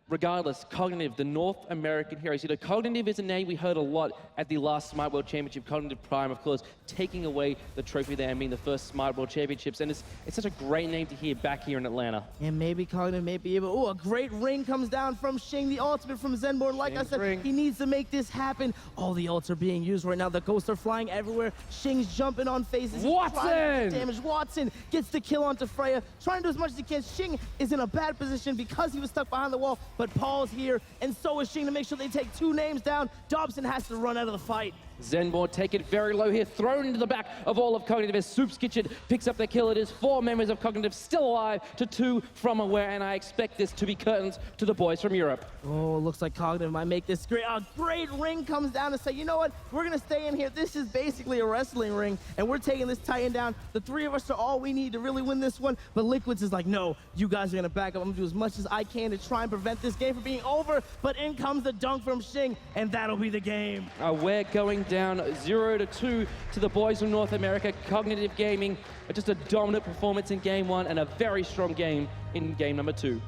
regardless, Cognitive, the North American heroes. Cognitive is a name we heard a lot at the last Smite World Championship. Cognitive Prime, of course, taking away the trophy there and being the first Smite World Championships. And it's such a great name to hear back here in Atlanta.
And maybe Cognitive may be able... Oh, a great ring comes down from Shing, the ultimate from Zenborne. Like I said, he needs to make this happen. All the ults are being used right now. The ghosts are flying everywhere. Shing's jumping on faces.
Watson!
Damage. Watson gets the kill onto Freya. Trying to do as much as he can. Shing is in a bad position because he was stuck behind the wall. But Paul's here, and so is Shing to make sure they take 2 names down. Dobson has to run out of the fight.
Zenborne take it very low here, thrown into the back of all of Cognitive as soupskitchen picks up the kill. It is 4 members of Cognitive still alive to 2 from Aware, and I expect this to be curtains to the boys from Europe.
Oh, looks like Cognitive might make this great. A great ring comes down to say, you know what? We're going to stay in here. This is basically a wrestling ring, and we're taking this Titan down. The 3 of us are all we need to really win this one, but iLiquidz is like, no, you guys are going to back up. I'm going to do as much as I can to try and prevent this game from being over, but in comes the dunk from Shing, and that'll be the game.
Aware going down 0-2 to the boys from North America. Cognitive Gaming, just a dominant performance in game 1 and a very strong game in game number 2.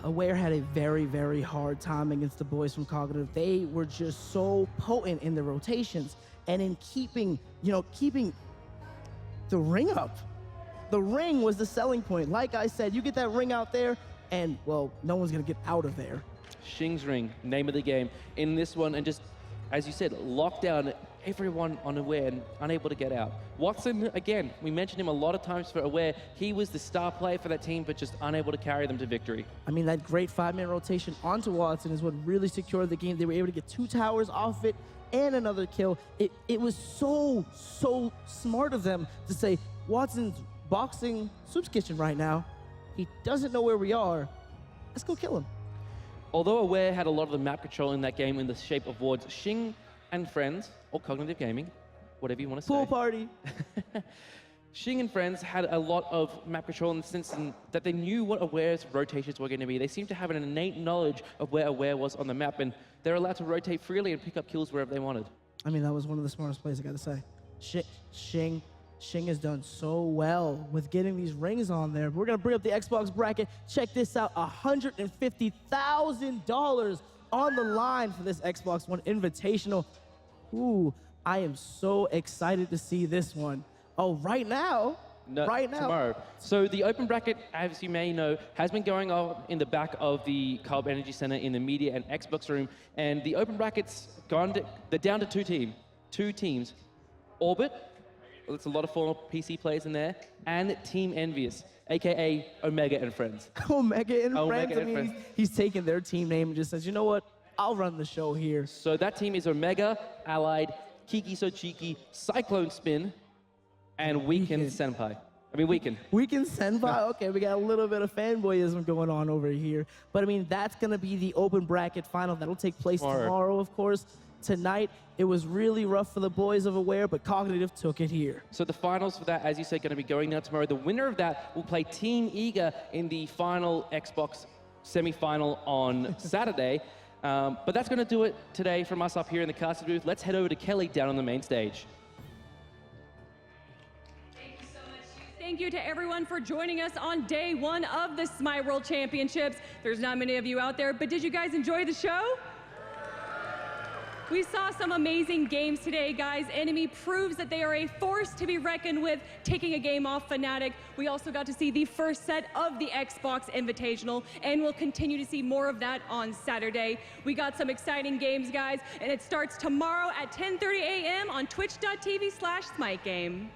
Aware had a very hard time against the boys from Cognitive. They were just so potent in the rotations and in keeping the ring up. The ring was the selling point. Like I said, you get that ring out there and, well, no one's gonna get out of there.
Shing's ring, name of the game in this one, and just, as you said, lock down everyone on Aware and unable to get out. Watson, again, we mentioned him a lot of times for Aware. He was the star player for that team, but just unable to carry them to victory.
I mean, that great 5-man rotation onto Watson is what really secured the game. They were able to get 2 towers off it and another kill. It was so smart of them to say, Watson's boxing soupskitchen right now. He doesn't know where we are. Let's go kill him.
Although Aware had a lot of the map control in that game in the shape of wards, Shing and friends, or Cognitive Gaming, whatever you want to say.
Pool party.
Shing and friends had a lot of map control in the sense that they knew what Aware's rotations were going to be. They seemed to have an innate knowledge of where Aware was on the map, and they're allowed to rotate freely and pick up kills wherever they wanted.
I mean, that was one of the smartest plays, I gotta say. Shing has done so well with getting these rings on there. We're gonna bring up the Xbox bracket. Check this out, $150,000 on the line for this Xbox One Invitational. Ooh, I am so excited to see this one. Oh, right now?
No,
right now.
Tomorrow. So the open bracket, as you may know, has been going on in the back of the Carb Energy Center in the media and Xbox room. And the open bracket's they're down to 2 teams. Orbit There's a lot of former PC players in there. And Team Envious, aka Omega and Friends.
Omega and
Omega
Friends. I
and
mean,
Friends.
he's taken their team name and just says, you know what? I'll run the show here.
So that team is Omega, Allied, Kiki So Cheeky, Cyclone Spin, and Weekend Senpai. Weekend.
Weekend Senpai. Okay, we got a little bit of fanboyism going on over here. But I mean, that's going to be the open bracket final. That'll take place tomorrow, of course. Tonight, it was really rough for the boys of Aware, but Cognative took it here.
So the finals for that, as you said, going to be going down tomorrow. The winner of that will play Team Eager in the final Xbox semi-final on Saturday. But that's going to do it today from us up here in the casting booth. Let's head over to Kelly down on the main stage.
Thank you so much. Thank you to everyone for joining us on day one of the Smite World Championships. There's not many of you out there, but did you guys enjoy the show? We saw some amazing games today, guys. Enemy proves that they are a force to be reckoned with, taking a game off Fnatic. We also got to see the first set of the Xbox Invitational, and we'll continue to see more of that on Saturday. We got some exciting games, guys, and it starts tomorrow at 10:30 a.m. on twitch.tv/SmiteGame.